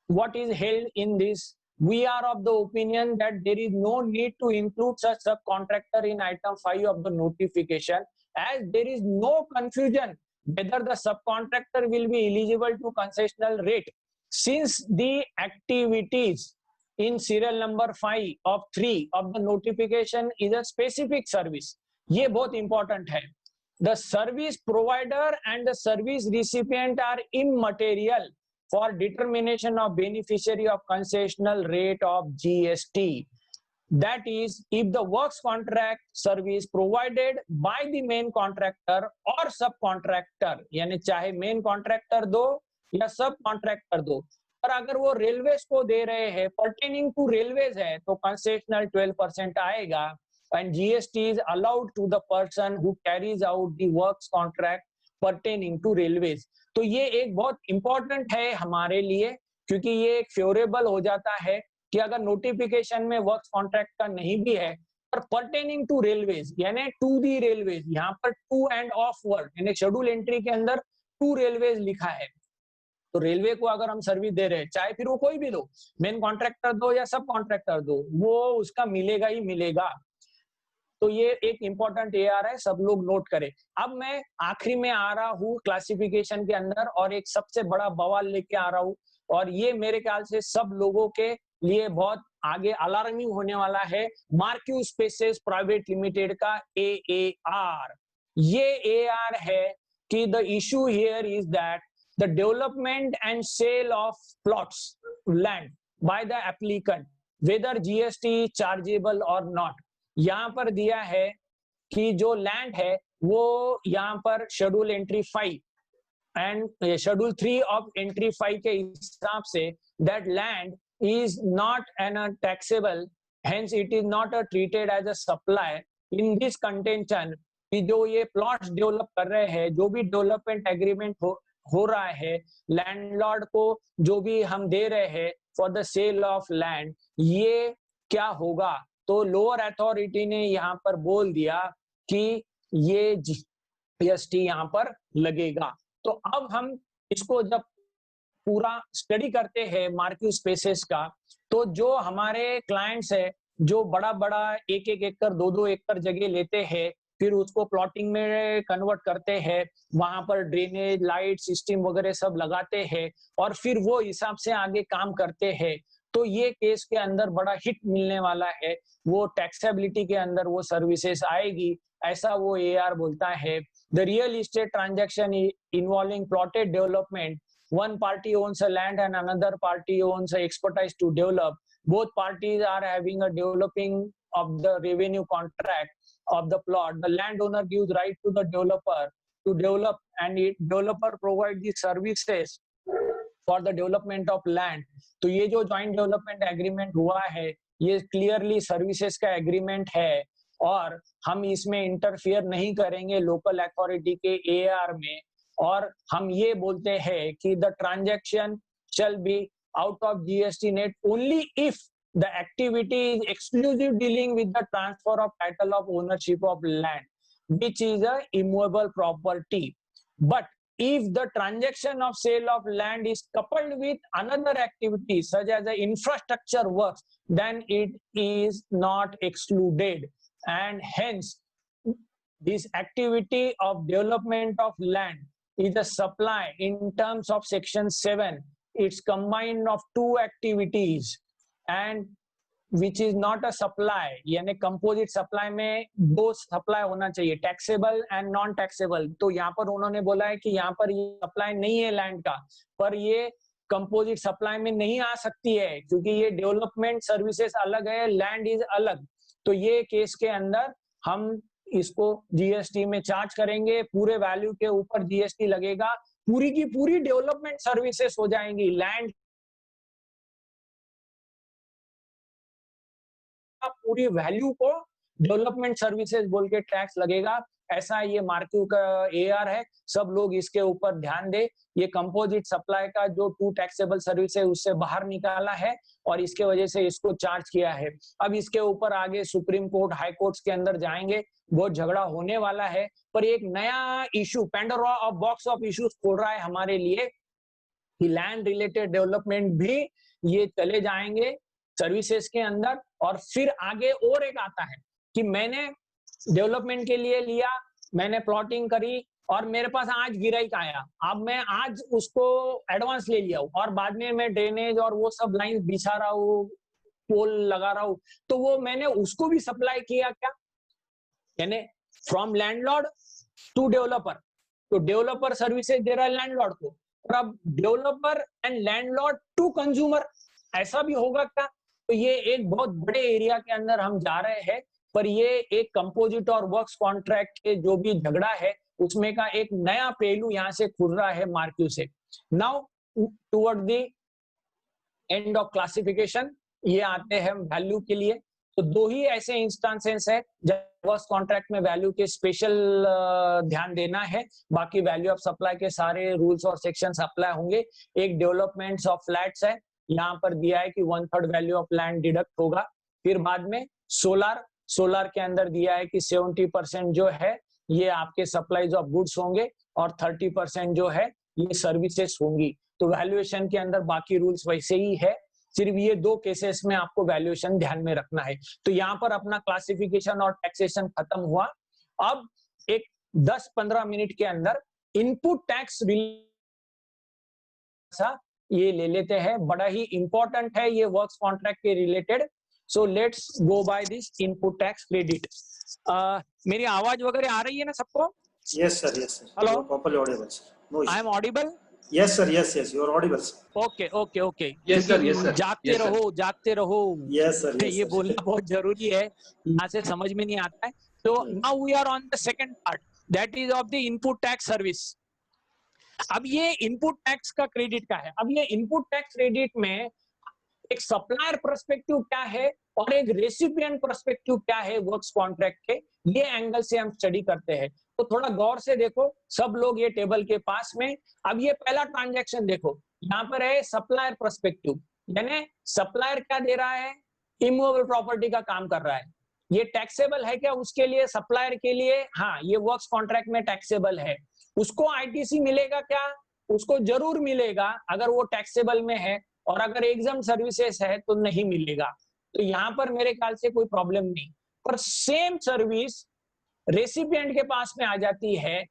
what is held in this? We are of the opinion that there is no need to include such subcontractor in item 5 of the notification, as there is no confusion whether the subcontractor will be eligible to concessional rate, since the activities in serial number 5 of 3 of the notification is a specific service. ये बहुत important है. The service provider and the service recipient are immaterial for determination of beneficiary of concessional rate of GST. That is, if the works contract service provided by the main contractor or subcontractor, यानी चाहे main contractor दो या सब contractor दो, पर अगर वो railways को दे रहे हैं, pertaining to रेलवेज है, तो concessional 12% आएगा, and GST is allowed to the person who carries out the works contract pertaining to railways. तो ये एक बहुत इंपॉर्टेंट है हमारे लिए, क्योंकि ये एक फेवरेबल हो जाता है कि अगर नोटिफिकेशन में वर्क्स कॉन्ट्रैक्ट का नहीं भी है, पर पर्टेनिंग टू रेलवेज यानी टू दी रेलवेज, यहाँ पर टू एंड ऑफ वर्ड यानी शेड्यूल एंट्री के अंदर टू रेलवेज लिखा है, तो रेलवे को अगर हम सर्विस दे रहे हैं, चाहे फिर वो कोई भी दो, मेन कॉन्ट्रैक्टर दो या सब कॉन्ट्रैक्टर दो, वो उसका मिलेगा ही मिलेगा। तो ये एक इंपॉर्टेंट एआर है, सब लोग नोट करें। अब मैं आखिरी में आ रहा हूँ क्लासिफिकेशन के अंदर और एक सबसे बड़ा बवाल लेके आ रहा हूँ, और ये मेरे ख्याल से सब लोगों के लिए बहुत आगे अलार्मिंग होने वाला है। मार्क्यू स्पेसेस प्राइवेट लिमिटेड का एआर। ये एआर है कि the issue here is that the development and sale of plots land by the applicant whether GST chargeable और नॉट। यहाँ पर दिया है कि जो लैंड है वो यहाँ पर schedule entry 5 and schedule 3 of entry 5 के हिसाब say that land is not an taxable, hence it is not treated as a supply in this contention। कि जो ये प्लॉट्स डेवलप कर रहे हैं, जो भी डेवलपमेंट एग्रीमेंट हो रहा है, लैंडलॉर्ड को जो भी हम दे रहे हैं for the sale of land, ये क्या होगा? तो लोअर अथॉरिटी ने यहाँ पर बोल दिया कि ये जीएसटी यहाँ पर लगेगा। तो अब हम इसको जब पूरा स्टडी करते हैं मार्क्यू स्पेसेस का, तो जो हमारे क्लाइंट्स है जो बड़ा बड़ा एक एकड़ 2 एकड़ जगह लेते हैं, फिर उसको प्लॉटिंग में कन्वर्ट करते हैं, वहां पर ड्रेनेज लाइट सिस्टम वगैरह सब लगाते हैं और फिर वो हिसाब से आगे काम करते हैं, तो ये केस के अंदर बड़ा हिट मिलने वाला है। वो टैक्सेबिलिटी के अंदर वो सर्विसेज आएगी, ऐसा वो एआर बोलता है। The real estate transaction involving plotted development, one party owns a land and another party owns a expertise to develop, both parties are having a developing of the revenue contract of the plot, the landowner gives right to the developer to develop and it developer provide the services for the development of land। तो ये जो joint development agreement हुआ है, ये clearly services का agreement है और हम इसमें इंटरफियर नहीं करेंगे लोकल अथॉरिटी के एआर में, और हम ये बोलते हैं कि the transaction shall be out of GST net only if the activity is exclusive dealing with the transfer of title of ownership of land which is a immovable property. But if the transaction of sale of land is coupled with another activity such as the infrastructure works, then it is not excluded, and hence this activity of development of land is a supply in terms of section 7। it's combined of two activities and which is not a supply, यानी composite supply में दो supply होना चाहिए, taxable and non taxable. तो यहाँ पर उन्होंने बोला है कि यहाँ पर ये सप्लाई नहीं है लैंड का, पर ये कंपोजिट सप्लाई में नहीं आ सकती है क्योंकि ये डेवलपमेंट सर्विसेज अलग है, लैंड इज अलग। तो ये केस के अंदर हम इसको जीएसटी में चार्ज करेंगे, पूरे वैल्यू के ऊपर जीएसटी लगेगा, पूरी की पूरी डेवलपमेंट सर्विसेज हो जाएंगी, लैंड पूरी वैल्यू को डेवलपमेंट सर्विसेज बोल के टैक्स लगेगा। ऐसा ये मार्क्यू का एआर है, सब लोग इसके ऊपर ध्यान दे। ये कंपोजिट सप्लाई का जो 2 टैक्सेबल सर्विस है उससे बाहर निकाला है और इसके वजह से इसको चार्ज किया है। अब इसके ऊपर आगे सुप्रीम कोर्ट, हाई कोर्ट्स के अंदर जाएंगे, बहुत झगड़ा होने वाला है। पर एक नया issue, Pandora of box of issues खोल रहा है हमारे लिए कि लैंड रिलेटेड डेवलपमेंट भी ये चले जाएंगे सर्विसेज के अंदर। और फिर आगे और एक आता है कि मैंने डेवलपमेंट के लिए लिया, मैंने प्लॉटिंग करी और मेरे पास आज गिराइक आया, अब मैं आज उसको एडवांस ले लिया हूं और बाद में मैं ड्रेनेज और वो सब लाइन बिछा रहा हूँ, पोल लगा रहा हूँ, तो वो मैंने उसको भी सप्लाई किया क्या? यानी फ्रॉम लैंडलॉर्ड टू डेवलपर, तो डेवलपर सर्विसेज दे रहा है लैंडलॉर्ड को, और अब developer and landlord to consumer, ऐसा भी होगा क्या? तो ये एक बहुत बड़े एरिया के अंदर हम जा रहे हैं। पर ये एक कंपोजिट और वर्क्स कॉन्ट्रैक्ट के जो भी झगड़ा है उसमें का एक नया पहलू यहाँ से खुल रहा है मार्क्यू से। Now toward the end of classification ये आते हैं वैल्यू के लिए। तो 2 ही ऐसे इंस्टेंसेस है जब वर्क्स कॉन्ट्रैक्ट में वैल्यू के स्पेशल ध्यान देना है, बाकी वैल्यू ऑफ सप्लाई के सारे रूल्स और सेक्शंस अप्लाई होंगे। एक डेवलपमेंट्स ऑफ फ्लैट्स है, यहाँ पर दिया है कि 1/3 वैल्यू ऑफ लैंड डिडक्ट होगा। फिर बाद में सोलार के अंदर दिया है कि 70% जो है ये आपके सप्लाईज ऑफ गुड्स होंगे और 30% जो है ये सर्विसेज होंगी। तो वैल्यूएशन के अंदर बाकी रूल्स वैसे ही है, सिर्फ ये 2 केसेस में आपको वैल्यूएशन ध्यान में रखना है। तो यहाँ पर अपना क्लासिफिकेशन और टैक्सेशन खत्म हुआ। अब एक 10-15 मिनट के अंदर इनपुट टैक्स ये ले लेते हैं, बड़ा ही इंपॉर्टेंट है ये वर्क्स कॉन्ट्रैक्ट के related. So let's go by this input tax credit. मेरी आवाज वगैरह आ रही है ना सबको? Yes sir, yes sir. Hello? You are properly audible sir. No issue. I am audible? Yes sir, yes, you are audible sir. Okay. Yes sir, yes sir. जागते Yes sir. रहो जागते रहो। Yes sir, yes ये sir. बोलना बहुत जरूरी है, यहाँ से समझ में नहीं आता है। तो now we are on the second part, that is of the input tax service. अब ये इनपुट टैक्स का क्रेडिट का है। अब ये इनपुट टैक्स क्रेडिट में एक सप्लायर पर्सपेक्टिव क्या है और एक रेसिपिएंट पर्सपेक्टिव क्या है वर्क्स कॉन्ट्रैक्ट के, ये एंगल से हम स्टडी करते हैं। तो थोड़ा गौर से देखो सब लोग ये टेबल के पास में। अब ये पहला ट्रांजैक्शन देखो, यहाँ पर है सप्लायर पर्सपेक्टिव, यानी सप्लायर क्या दे रहा है? इमूवेबल प्रॉपर्टी का काम कर रहा है। ये टैक्सेबल है क्या उसके लिए, सप्लायर के लिए? हाँ, ये वर्क्स कॉन्ट्रैक्ट में टैक्सेबल है। उसको आईटीसी मिलेगा क्या? उसको जरूर मिलेगा अगर वो टैक्सेबल में है, और अगर एग्जाम सर्विसेज है तो नहीं मिलेगा। तो यहाँ पर मेरे ख्याल से कोई प्रॉब्लम नहीं। पर सेम सर्विस रेसिपिएंट के पास में आ जाती है,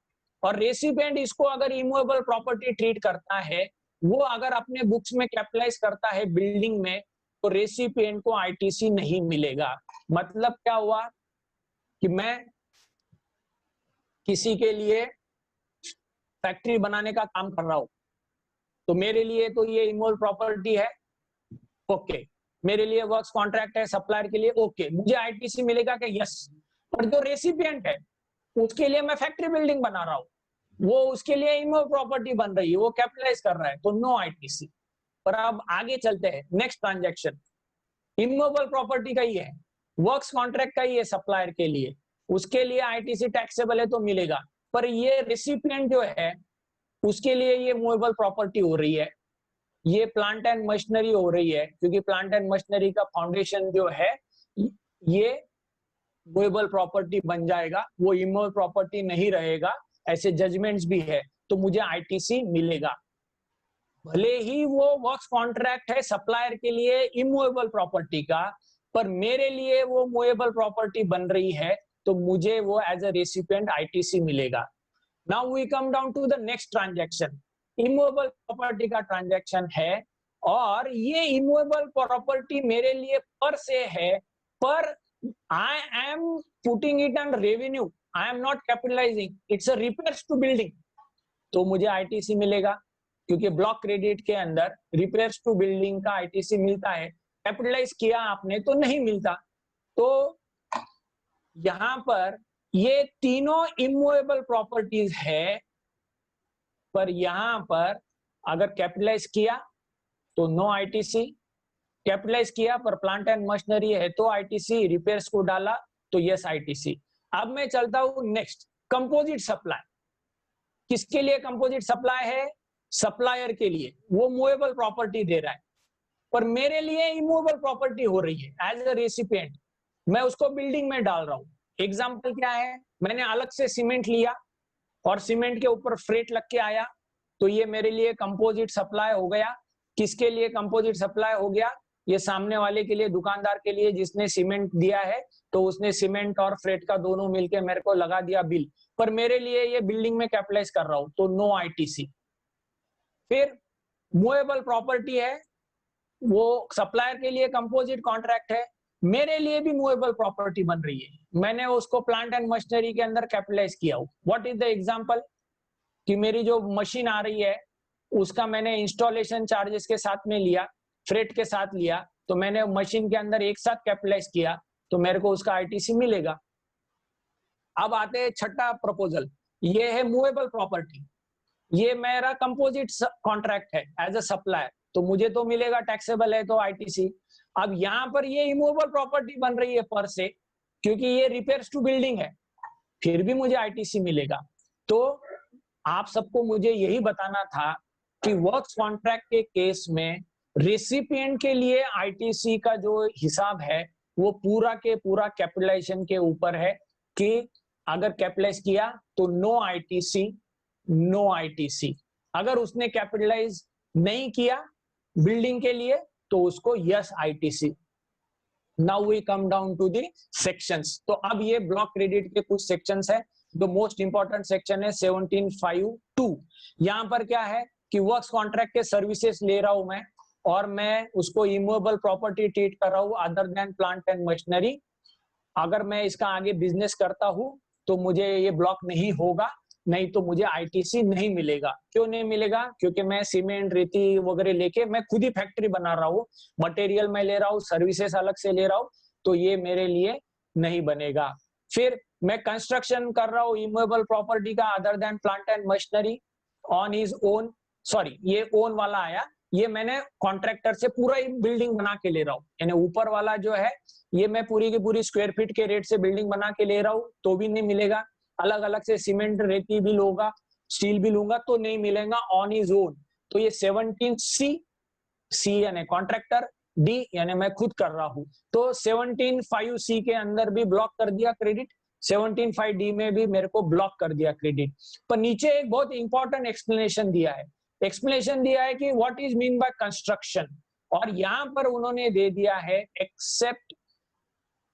और रेसिपिएंट इसको अगर इमूवेबल प्रॉपर्टी ट्रीट करता है, वो अगर अपने बुक्स में कैपिटलाइज करता है बिल्डिंग में, तो रेसिपिएंट को आईटीसी नहीं मिलेगा। मतलब क्या हुआ कि मैं किसी के लिए फैक्ट्री बनाने का काम कर रहा हूं, तो मेरे लिए तो ये इमूवेबल प्रॉपर्टी है, ओके। मेरे लिए वर्क्स कॉन्ट्रैक्ट है सप्लायर के लिए, ओके। मुझे आईटीसी मिलेगा क्या? यस। पर जो रेसिपिएंट है उसके लिए मैं फैक्ट्री बिल्डिंग बना रहा हूँ, वो उसके लिए इमूवेबल प्रॉपर्टी बन रही है, वो कैपिटलाइज कर रहा है, तो नो आईटीसी। पर अब आगे चलते हैं, नेक्स्ट ट्रांजैक्शन इमूवेबल प्रॉपर्टी का ही है, वर्क्स कॉन्ट्रैक्ट का ही है सप्लायर के लिए, उसके लिए आईटीसी टैक्सेबल है तो मिलेगा। पर ये रेसिपिएंट जो है उसके लिए ये मूवेबल प्रॉपर्टी हो रही है, ये प्लांट एंड मशीनरी हो रही है, क्योंकि प्लांट एंड मशीनरी का फाउंडेशन जो है ये मूवेबल प्रॉपर्टी बन जाएगा, वो इमूवेबल प्रॉपर्टी नहीं रहेगा, ऐसे जजमेंट्स भी है, तो मुझे आईटीसी मिलेगा। भले ही वो वर्क्स कॉन्ट्रैक्ट है सप्लायर के लिए इमूवेबल प्रॉपर्टी का, पर मेरे लिए वो मूवेबल प्रॉपर्टी बन रही है, तो मुझे वो एज अ रेसिपिएंट आईटीसी मिलेगा। Now we come down to the next transaction, immovable property का ट्रांजैक्शन है, और ये इमूवेबल प्रॉपर्टी मेरे लिए पर से है, पर I am putting it on revenue, I am not capitalizing, it's a repairs to building, तो मुझे आईटीसी मिलेगा, क्योंकि ब्लॉक क्रेडिट के अंदर रिपेयर्स टू बिल्डिंग का आईटीसी मिलता है, कैपिटलाइज किया आपने तो नहीं मिलता। तो यहां पर ये तीनों इमूवेबल प्रॉपर्टीज है, पर यहां पर अगर कैपिटलाइज किया तो नो आईटीसी, कैपिटलाइज किया, पर प्लांट एंड मशीनरी है तो आईटीसी, रिपेयर्स को डाला तो यस आईटीसी। अब मैं चलता हूं नेक्स्ट, कंपोजिट सप्लाई। किसके लिए कंपोजिट सप्लाई है? सप्लायर के लिए, वो मूवेबल प्रॉपर्टी दे रहा है, पर मेरे लिए इमूवेबल प्रॉपर्टी हो रही है एज अ रेसिपिएंट, मैं उसको बिल्डिंग में डाल रहा हूं। एग्जाम्पल क्या है? मैंने अलग से सीमेंट लिया और सीमेंट के ऊपर फ्रेट लग के आया, तो ये मेरे लिए कंपोजिट सप्लाई हो गया। किसके लिए कंपोजिट सप्लाई हो गया? ये सामने वाले के लिए, दुकानदार के लिए, जिसने सीमेंट दिया है, तो उसने सीमेंट और फ्रेट का दोनों मिलके मेरे को लगा दिया बिल, पर मेरे लिए ये बिल्डिंग में कैपिटलाइज कर रहा हूं, तो नो आईटीसी। फिर मूवेबल प्रॉपर्टी है, वो सप्लायर के लिए कंपोजिट कॉन्ट्रैक्ट है, मेरे लिए भी मूवेबल प्रॉपर्टी बन रही है, मैंने उसको प्लांट एंड मशीनरी के अंदर कैपिटलाइज किया हूं। What is the example? कि मेरी जो मशीन आ रही है उसका मैंने इंस्टॉलेशन चार्जेस के साथ में लिया, फ्रेट के साथ लिया, तो मैंने मशीन के अंदर एक साथ कैपिटलाइज किया, तो मेरे को उसका आईटीसी मिलेगा। अब आते हैं छठा प्रपोजल, ये है मूवेबल प्रॉपर्टी। ये मेरा कंपोजिट कॉन्ट्रैक्ट है एज अ सप्लायर, तो मुझे तो मिलेगा, टैक्सेबल है तो आईटीसी। अब यहाँ पर ये इमूवेबल प्रॉपर्टी बन रही है पर से, क्योंकि ये रिपेयर्स टू बिल्डिंग है, फिर भी मुझे आईटीसी मिलेगा। तो आप सबको मुझे यही बताना था कि वर्क्स कॉन्ट्रैक्ट के केस में रेसिपिएंट के लिए आईटीसी का जो हिसाब है वो पूरा के पूरा कैपिटलाइजेशन के ऊपर है, कि अगर कैपिटलाइज किया तो नो आईटीसी, नो आईटीसी। अगर उसने कैपिटलाइज नहीं किया बिल्डिंग के लिए तो उसको yes ITC. Now we come down to the sections. तो अब ये ब्लॉक क्रेडिट के कुछ सेक्शंस है। द मोस्ट इंपॉर्टेंट सेक्शन है 17.5.2। यहाँ पर क्या है कि वर्क्स कॉन्ट्रैक्ट के सर्विसेज ले रहा हूं मैं, और मैं उसको इमूवेबल प्रॉपर्टी ट्रीट कर रहा हूं other than plant and machinery. अगर मैं इसका आगे बिजनेस करता हूं तो मुझे ये ब्लॉक नहीं होगा, नहीं तो मुझे आईटीसी नहीं मिलेगा। क्यों नहीं मिलेगा? क्योंकि मैं सीमेंट, रेती वगैरह लेके मैं खुद ही फैक्ट्री बना रहा हूँ, मटेरियल मैं ले रहा हूँ, सर्विसेज अलग से ले रहा हूँ, तो ये मेरे लिए नहीं बनेगा। फिर मैं कंस्ट्रक्शन कर रहा हूँ इमूवेबल प्रॉपर्टी का other than plant and machinery on his own, sorry ये ओन वाला आया, ये मैंने कॉन्ट्रैक्टर से पूरा बिल्डिंग बना के ले रहा हूँ, यानी ऊपर वाला जो है ये मैं पूरी की पूरी स्क्वायर फीट के रेट से बिल्डिंग बना के ले रहा हूँ, तो भी नहीं मिलेगा। अलग अलग से सीमेंट, रेती भी लूंगा, स्टील भी लूंगा, तो नहीं मिलेगा ऑन हिज ओन। तो ये 17C, सी यानी कॉन्ट्रैक्टर, डी यानी मैं खुद कर रहा हूं, तो 17.5C के अंदर भी ब्लॉक कर दिया क्रेडिट, 17.5D में भी मेरे को ब्लॉक कर दिया क्रेडिट। पर नीचे एक बहुत इंपॉर्टेंट एक्सप्लेनेशन दिया है, एक्सप्लेनेशन दिया है कि what is mean by construction, और यहां पर उन्होंने दे दिया है except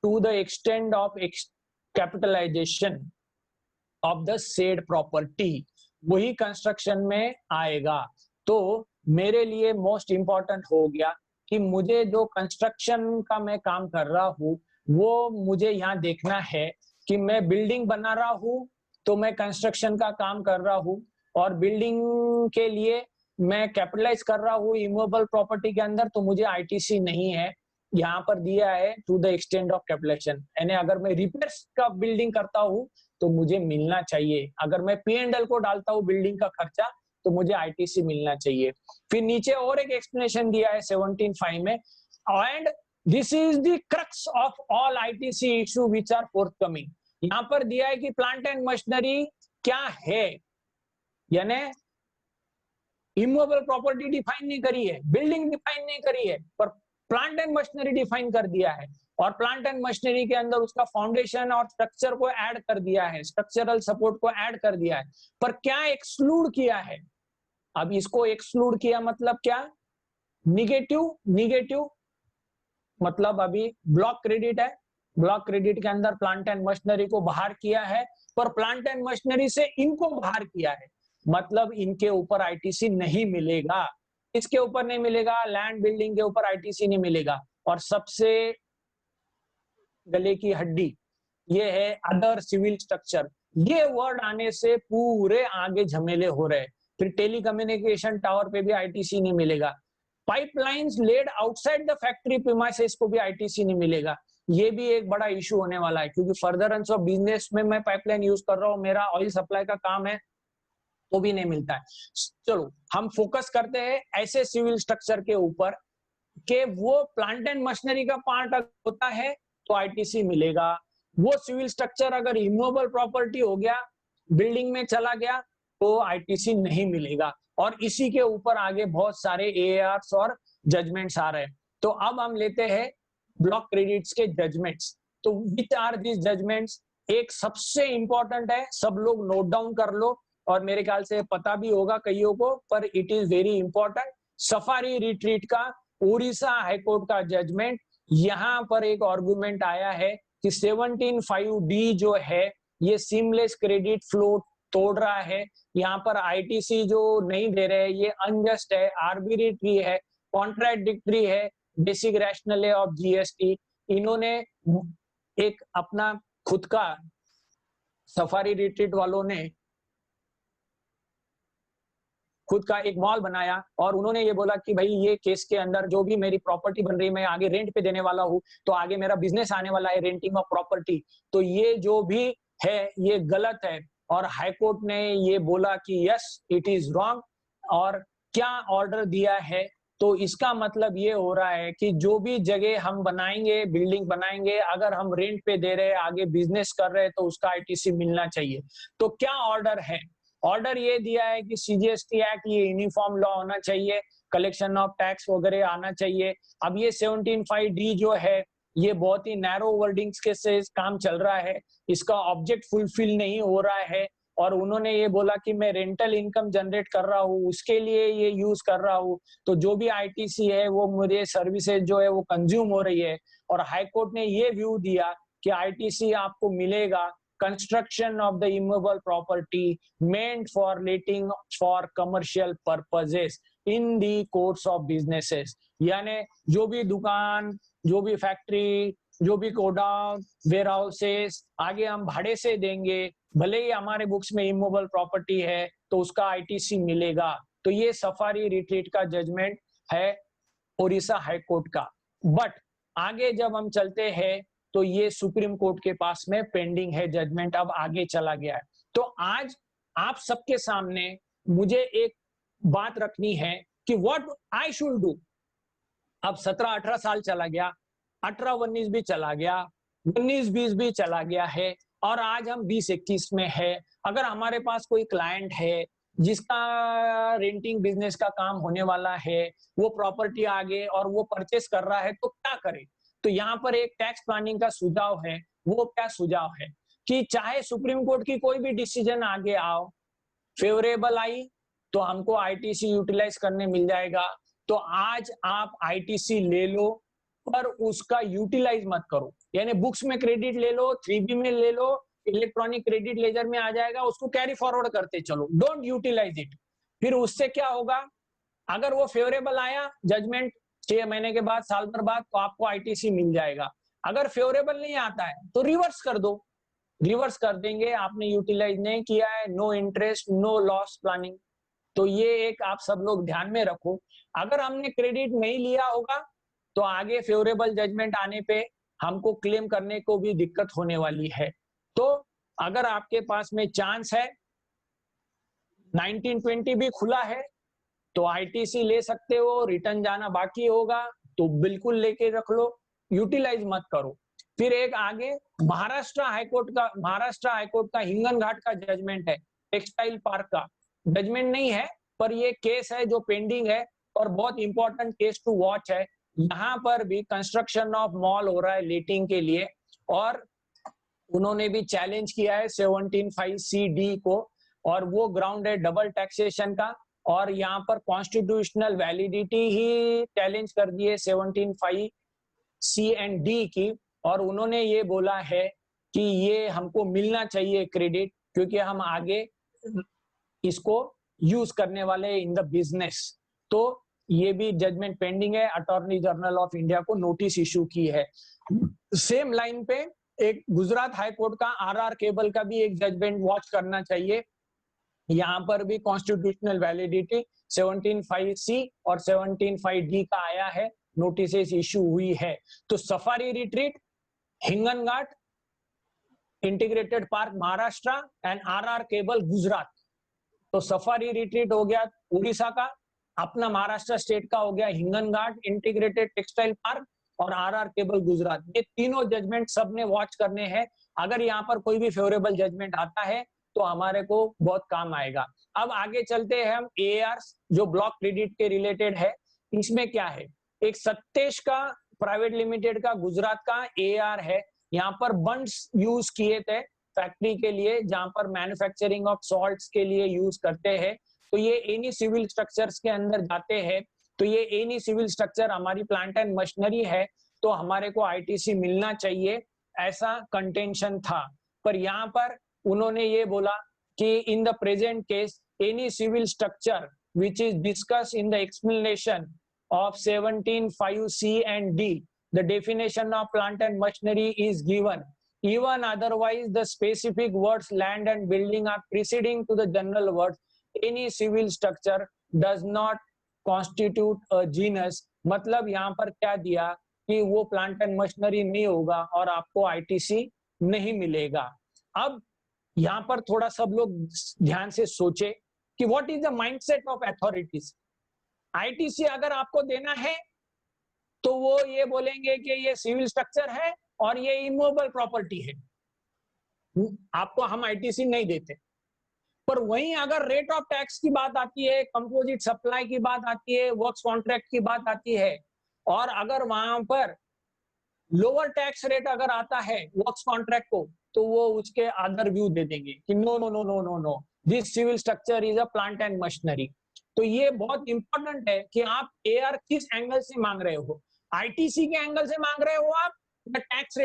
to the extend of capitalization of the said property, वही कंस्ट्रक्शन में आएगा। तो मेरे लिए मोस्ट इंपॉर्टेंट हो गया कि मुझे जो कंस्ट्रक्शन का मैं काम कर रहा हूँ वो मुझे यहाँ देखना है कि मैं बिल्डिंग बना रहा हूँ तो मैं कंस्ट्रक्शन का काम कर रहा हूँ, और बिल्डिंग के लिए मैं कैपिटलाइज कर रहा हूँ इमूवेबल प्रॉपर्टी के अंदर, तो मुझे आईटीसी नहीं है। यहाँ पर दिया है to the extend of capitalization, यानी अगर मैं रिपेयर्स का बिल्डिंग करता हूँ तो मुझे मिलना चाहिए, अगर मैं P&L को डालता हूँ बिल्डिंग का खर्चा तो मुझे आईटीसी मिलना चाहिए। फिर नीचे और एक एक्सप्लेनेशन दिया है 17.5 में, and this is the crux of all ITC issue which are forthcoming. यहाँ पर दिया है कि प्लांट एंड मशीनरी क्या है, यानी इमूवेबल प्रॉपर्टी डिफाइन नहीं करी है, बिल्डिंग डिफाइन नहीं करी है, पर प्लांट एंड मशीनरी डिफाइन कर दिया है, और प्लांट एंड मशीनरी के अंदर उसका फाउंडेशन और स्ट्रक्चर को ऐड कर दिया है, स्ट्रक्चरल सपोर्ट को ऐड कर दिया है, पर क्या एक्सक्लूड किया है? अब इसको एक्सक्लूड किया मतलब क्या? निगेटिव, निगेटिव मतलब अभी ब्लॉक क्रेडिट है, ब्लॉक क्रेडिट के अंदर प्लांट एंड मशीनरी को बाहर किया है, पर प्लांट एंड मशीनरी से इनको बाहर किया है, मतलब इनके ऊपर आईटीसी नहीं मिलेगा। इसके ऊपर नहीं मिलेगा, लैंड बिल्डिंग के ऊपर आईटीसी नहीं मिलेगा। और सबसे गले की हड्डी ये है अदर सिविल स्ट्रक्चर, ये वर्ड आने से पूरे आगे झमेले हो रहे। फिर टेलीकम्युनिकेशन टावर पे भी आईटीसी नहीं मिलेगा, pipelines laid outside the factory premises को भी आईटीसी नहीं मिलेगा। ये भी एक बड़ा इशू होने वाला है, क्योंकि फर्दरेंस ऑफ बिजनेस में मैं पाइपलाइन यूज कर रहा हूँ, मेरा ऑयल सप्लाई का काम है, तो भी नहीं मिलता है। चलो हम फोकस करते हैं ऐसे सिविल स्ट्रक्चर के ऊपर कि वो प्लांट एंड मशीनरी का पार्ट होता है तो आईटीसी मिलेगा, वो सिविल स्ट्रक्चर अगर इमूवेबल प्रॉपर्टी हो गया, बिल्डिंग में चला गया, तो आईटीसी नहीं मिलेगा। और इसी के ऊपर आगे बहुत सारे एआरस और जजमेंट्स आ रहे हैं। तो अब हम लेते हैं ब्लॉक क्रेडिट्स के जजमेंट्स। तो विच आर दिस जजमेंट्स? एक सबसे इंपॉर्टेंट है, सब लोग नोट डाउन कर लो, और मेरे ख्याल से पता भी होगा कईयों को, पर it is very important. Safari retreat का उड़ीसा हाईकोर्ट का जजमेंट, यहां पर एक आर्गुमेंट आया है कि 17(5)D जो है ये सीमलेस क्रेडिट फ्लो तोड़ रहा है। यहाँ पर आईटीसी जो नहीं दे रहे, ये अनजस्ट है, आर्बिट्रेरी है, कॉन्ट्राडिक्टरी है बेसिक रैशनल ऑफ जीएसटी। इन्होंने एक अपना खुद का, सफारी रिट्रीट वालों ने खुद का एक मॉल बनाया और उन्होंने ये बोला कि भाई ये केस के अंदर जो भी मेरी प्रॉपर्टी बन रही है, मैं आगे रेंट पे देने वाला हूँ, तो आगे मेरा बिजनेस आने वाला है रेंटिंग ऑफ प्रॉपर्टी, तो ये जो भी है ये गलत है। और हाईकोर्ट ने ये बोला कि यस इट इज रॉन्ग। और क्या ऑर्डर दिया है? तो इसका मतलब ये हो रहा है कि जो भी जगह हम बनाएंगे, बिल्डिंग बनाएंगे, अगर हम रेंट पे दे रहे हैं, आगे बिजनेस कर रहे हैं, तो उसका आईटीसी मिलना चाहिए। तो क्या ऑर्डर है? ऑर्डर ये दिया है कि सीजीएसटी एक्ट ये यूनिफॉर्म लॉ होना चाहिए, कलेक्शन ऑफ टैक्स वगैरह आना चाहिए। अब ये 17(5)D जो है ये बहुत ही नैरो वर्डिंग्स के से काम चल रहा है, इसका ऑब्जेक्ट फुलफिल नहीं हो रहा है। और उन्होंने ये बोला कि मैं रेंटल इनकम जनरेट कर रहा हूँ, उसके लिए ये यूज कर रहा हूँ, तो जो भी आईटीसी है वो मुझे सर्विसेज जो है वो कंज्यूम हो रही है। और हाईकोर्ट ने ये व्यू दिया कि आईटीसी आपको मिलेगा construction of the immovable property meant for letting for commercial purposes in the course of businesses। यानी जो भी दुकान, जो भी फैक्ट्री, जो भी गोडाउन, वेयर हाउसेस आगे हम भाड़े से देंगे, भले ही हमारे बुक्स में इमूवेबल प्रॉपर्टी है, तो उसका आईटीसी मिलेगा। तो ये सफारी रिट्रीट का जजमेंट है उड़ीसा हाईकोर्ट का। बट आगे जब हम चलते हैं तो ये सुप्रीम कोर्ट के पास में पेंडिंग है जजमेंट, अब आगे चला गया है। तो आज आप सबके सामने मुझे एक बात रखनी है कि व्हाट आई शुड डू। अब 17-18 साल चला गया, 18-19 भी चला गया, 19-20 भी चला गया है, और आज हम 20-21 में है। अगर हमारे पास कोई क्लाइंट है जिसका रेंटिंग बिजनेस का काम होने वाला है, वो प्रॉपर्टी आगे और वो परचेस कर रहा है, तो क्या करे? तो यहाँ पर एक टैक्स प्लानिंग का सुझाव है। वो क्या सुझाव है कि चाहे सुप्रीम कोर्ट की कोई भी डिसीजन आगे आओ, फेवरेबल आई तो हमको आईटीसी यूटिलाइज करने मिल जाएगा। तो आज आप आईटीसी ले लो, पर उसका यूटिलाइज मत करो। यानी बुक्स में क्रेडिट ले लो, 3B में ले लो, इलेक्ट्रॉनिक क्रेडिट लेजर में आ जाएगा, उसको कैरी फॉरवर्ड करते चलो, डोंट यूटिलाइज इट। फिर उससे क्या होगा? अगर वो फेवरेबल आया जजमेंट 6 महीने के बाद, साल भर बाद, तो आपको आईटीसी मिल जाएगा। अगर फेवरेबल नहीं आता है तो रिवर्स कर दो, रिवर्स कर देंगे, आपने यूटिलाइज नहीं किया है, no interest no loss planning. तो ये एक आप सब लोग ध्यान में रखो। अगर हमने क्रेडिट नहीं लिया होगा तो आगे फेवरेबल जजमेंट आने पे हमको क्लेम करने को भी दिक्कत होने वाली है। तो अगर आपके पास में चांस है, 1920 भी खुला है, तो आईटीसी ले सकते हो। रिटर्न जाना बाकी होगा तो बिल्कुल लेके रख लो, यूटिलाइज मत करो। फिर एक आगे महाराष्ट्र हाईकोर्ट का हिंगन घाट का जजमेंट है, टेक्सटाइल पार्क का जजमेंट नहीं है, पर ये केस है जो पेंडिंग है और बहुत इंपॉर्टेंट केस टू वॉच है। यहाँ पर भी कंस्ट्रक्शन ऑफ मॉल हो रहा है लेटिंग के लिए, और उन्होंने भी चैलेंज किया है 17(5)C(D) को, और वो ग्राउंड है डबल टैक्सेशन का। और यहाँ पर कॉन्स्टिट्यूशनल वैलिडिटी ही चैलेंज कर दी है 17(5)C एंड D की। और उन्होंने ये बोला है कि ये हमको मिलना चाहिए क्रेडिट, क्योंकि हम आगे इसको यूज करने वाले इन द बिजनेस। तो ये भी जजमेंट पेंडिंग है, अटॉर्नी जनरल ऑफ इंडिया को नोटिस इशू की है। सेम लाइन पे एक गुजरात हाई कोर्ट का आरआर केबल का भी एक जजमेंट वॉच करना चाहिए। यहाँ पर भी कॉन्स्टिट्यूशनल वैलिडिटी 17(5)C और 17(5)D का आया है, नोटिस इशू हुई है। तो safari retreat, Hinganghat, integrated park Maharashtra and RR Kabel Gujarat. तो सफारी रिट्रीट हो गया उड़ीसा का, अपना महाराष्ट्र स्टेट का हो गया हिंगनघाट इंटीग्रेटेड टेक्सटाइल पार्क और आरआर केबल गुजरात। ये तीनों जजमेंट सबने वॉच करने हैं। अगर यहाँ पर कोई भी फेवरेबल जजमेंट आता है तो हमारे को बहुत काम आएगा। अब आगे चलते हैं हम एआर जो ब्लॉक क्रेडिट के रिलेटेड है। इसमें क्या है, एक सत्तेश का प्राइवेट लिमिटेड का गुजरात का एआर है। यहाँ पर बंड्स यूज किए थे फैक्ट्री के लिए, जहां पर मैन्युफैक्चरिंग ऑफ सॉल्ट्स के लिए यूज करते हैं। तो ये एनी सिविल स्ट्रक्चर्स के अंदर जाते हैं। तो ये एनी सिविल स्ट्रक्चर हमारी प्लांट एंड मशीनरी है, तो हमारे को आईटीसी मिलना चाहिए, ऐसा कंटेंशन था। पर यहाँ पर उन्होंने ये बोला कि in the present case any civil structure which is discussed in the explanation of 17(5)(c) and D, the definition of plant and machinery is given. Even otherwise, the specific words land and building are preceding to the general words. Any civil structure does not constitute a genus. मतलब यहाँ पर क्या दिया कि वो plant and machinery नहीं होगा और आपको आईटीसी नहीं मिलेगा। अब यहाँ पर थोड़ा सब लोग ध्यान से सोचे कि what is the mindset of authorities. ITC अगर आपको देना है तो वो ये बोलेंगे कि ये सिविल स्ट्रक्चर है और ये इमूवेबल प्रॉपर्टी है, आपको हम आईटीसी नहीं देते। पर वहीं अगर रेट ऑफ टैक्स की बात आती है, कंपोजिट सप्लाई की बात आती है, वर्क्स कॉन्ट्रैक्ट की बात आती है, और अगर वहां पर लोअर टैक्स रेट अगर आता है वर्क्स कॉन्ट्रैक्ट को, तो वो उसके अदर व्यू दे देंगे कि no no no no no no, this civil structure is a plant and machinery. तो ये बहुत इंपॉर्टेंट है कि आप एआर किस एंगल से मांग रहे हो। आईटीसी के एंगल से मांग रहे हो आप या टैक्स रेट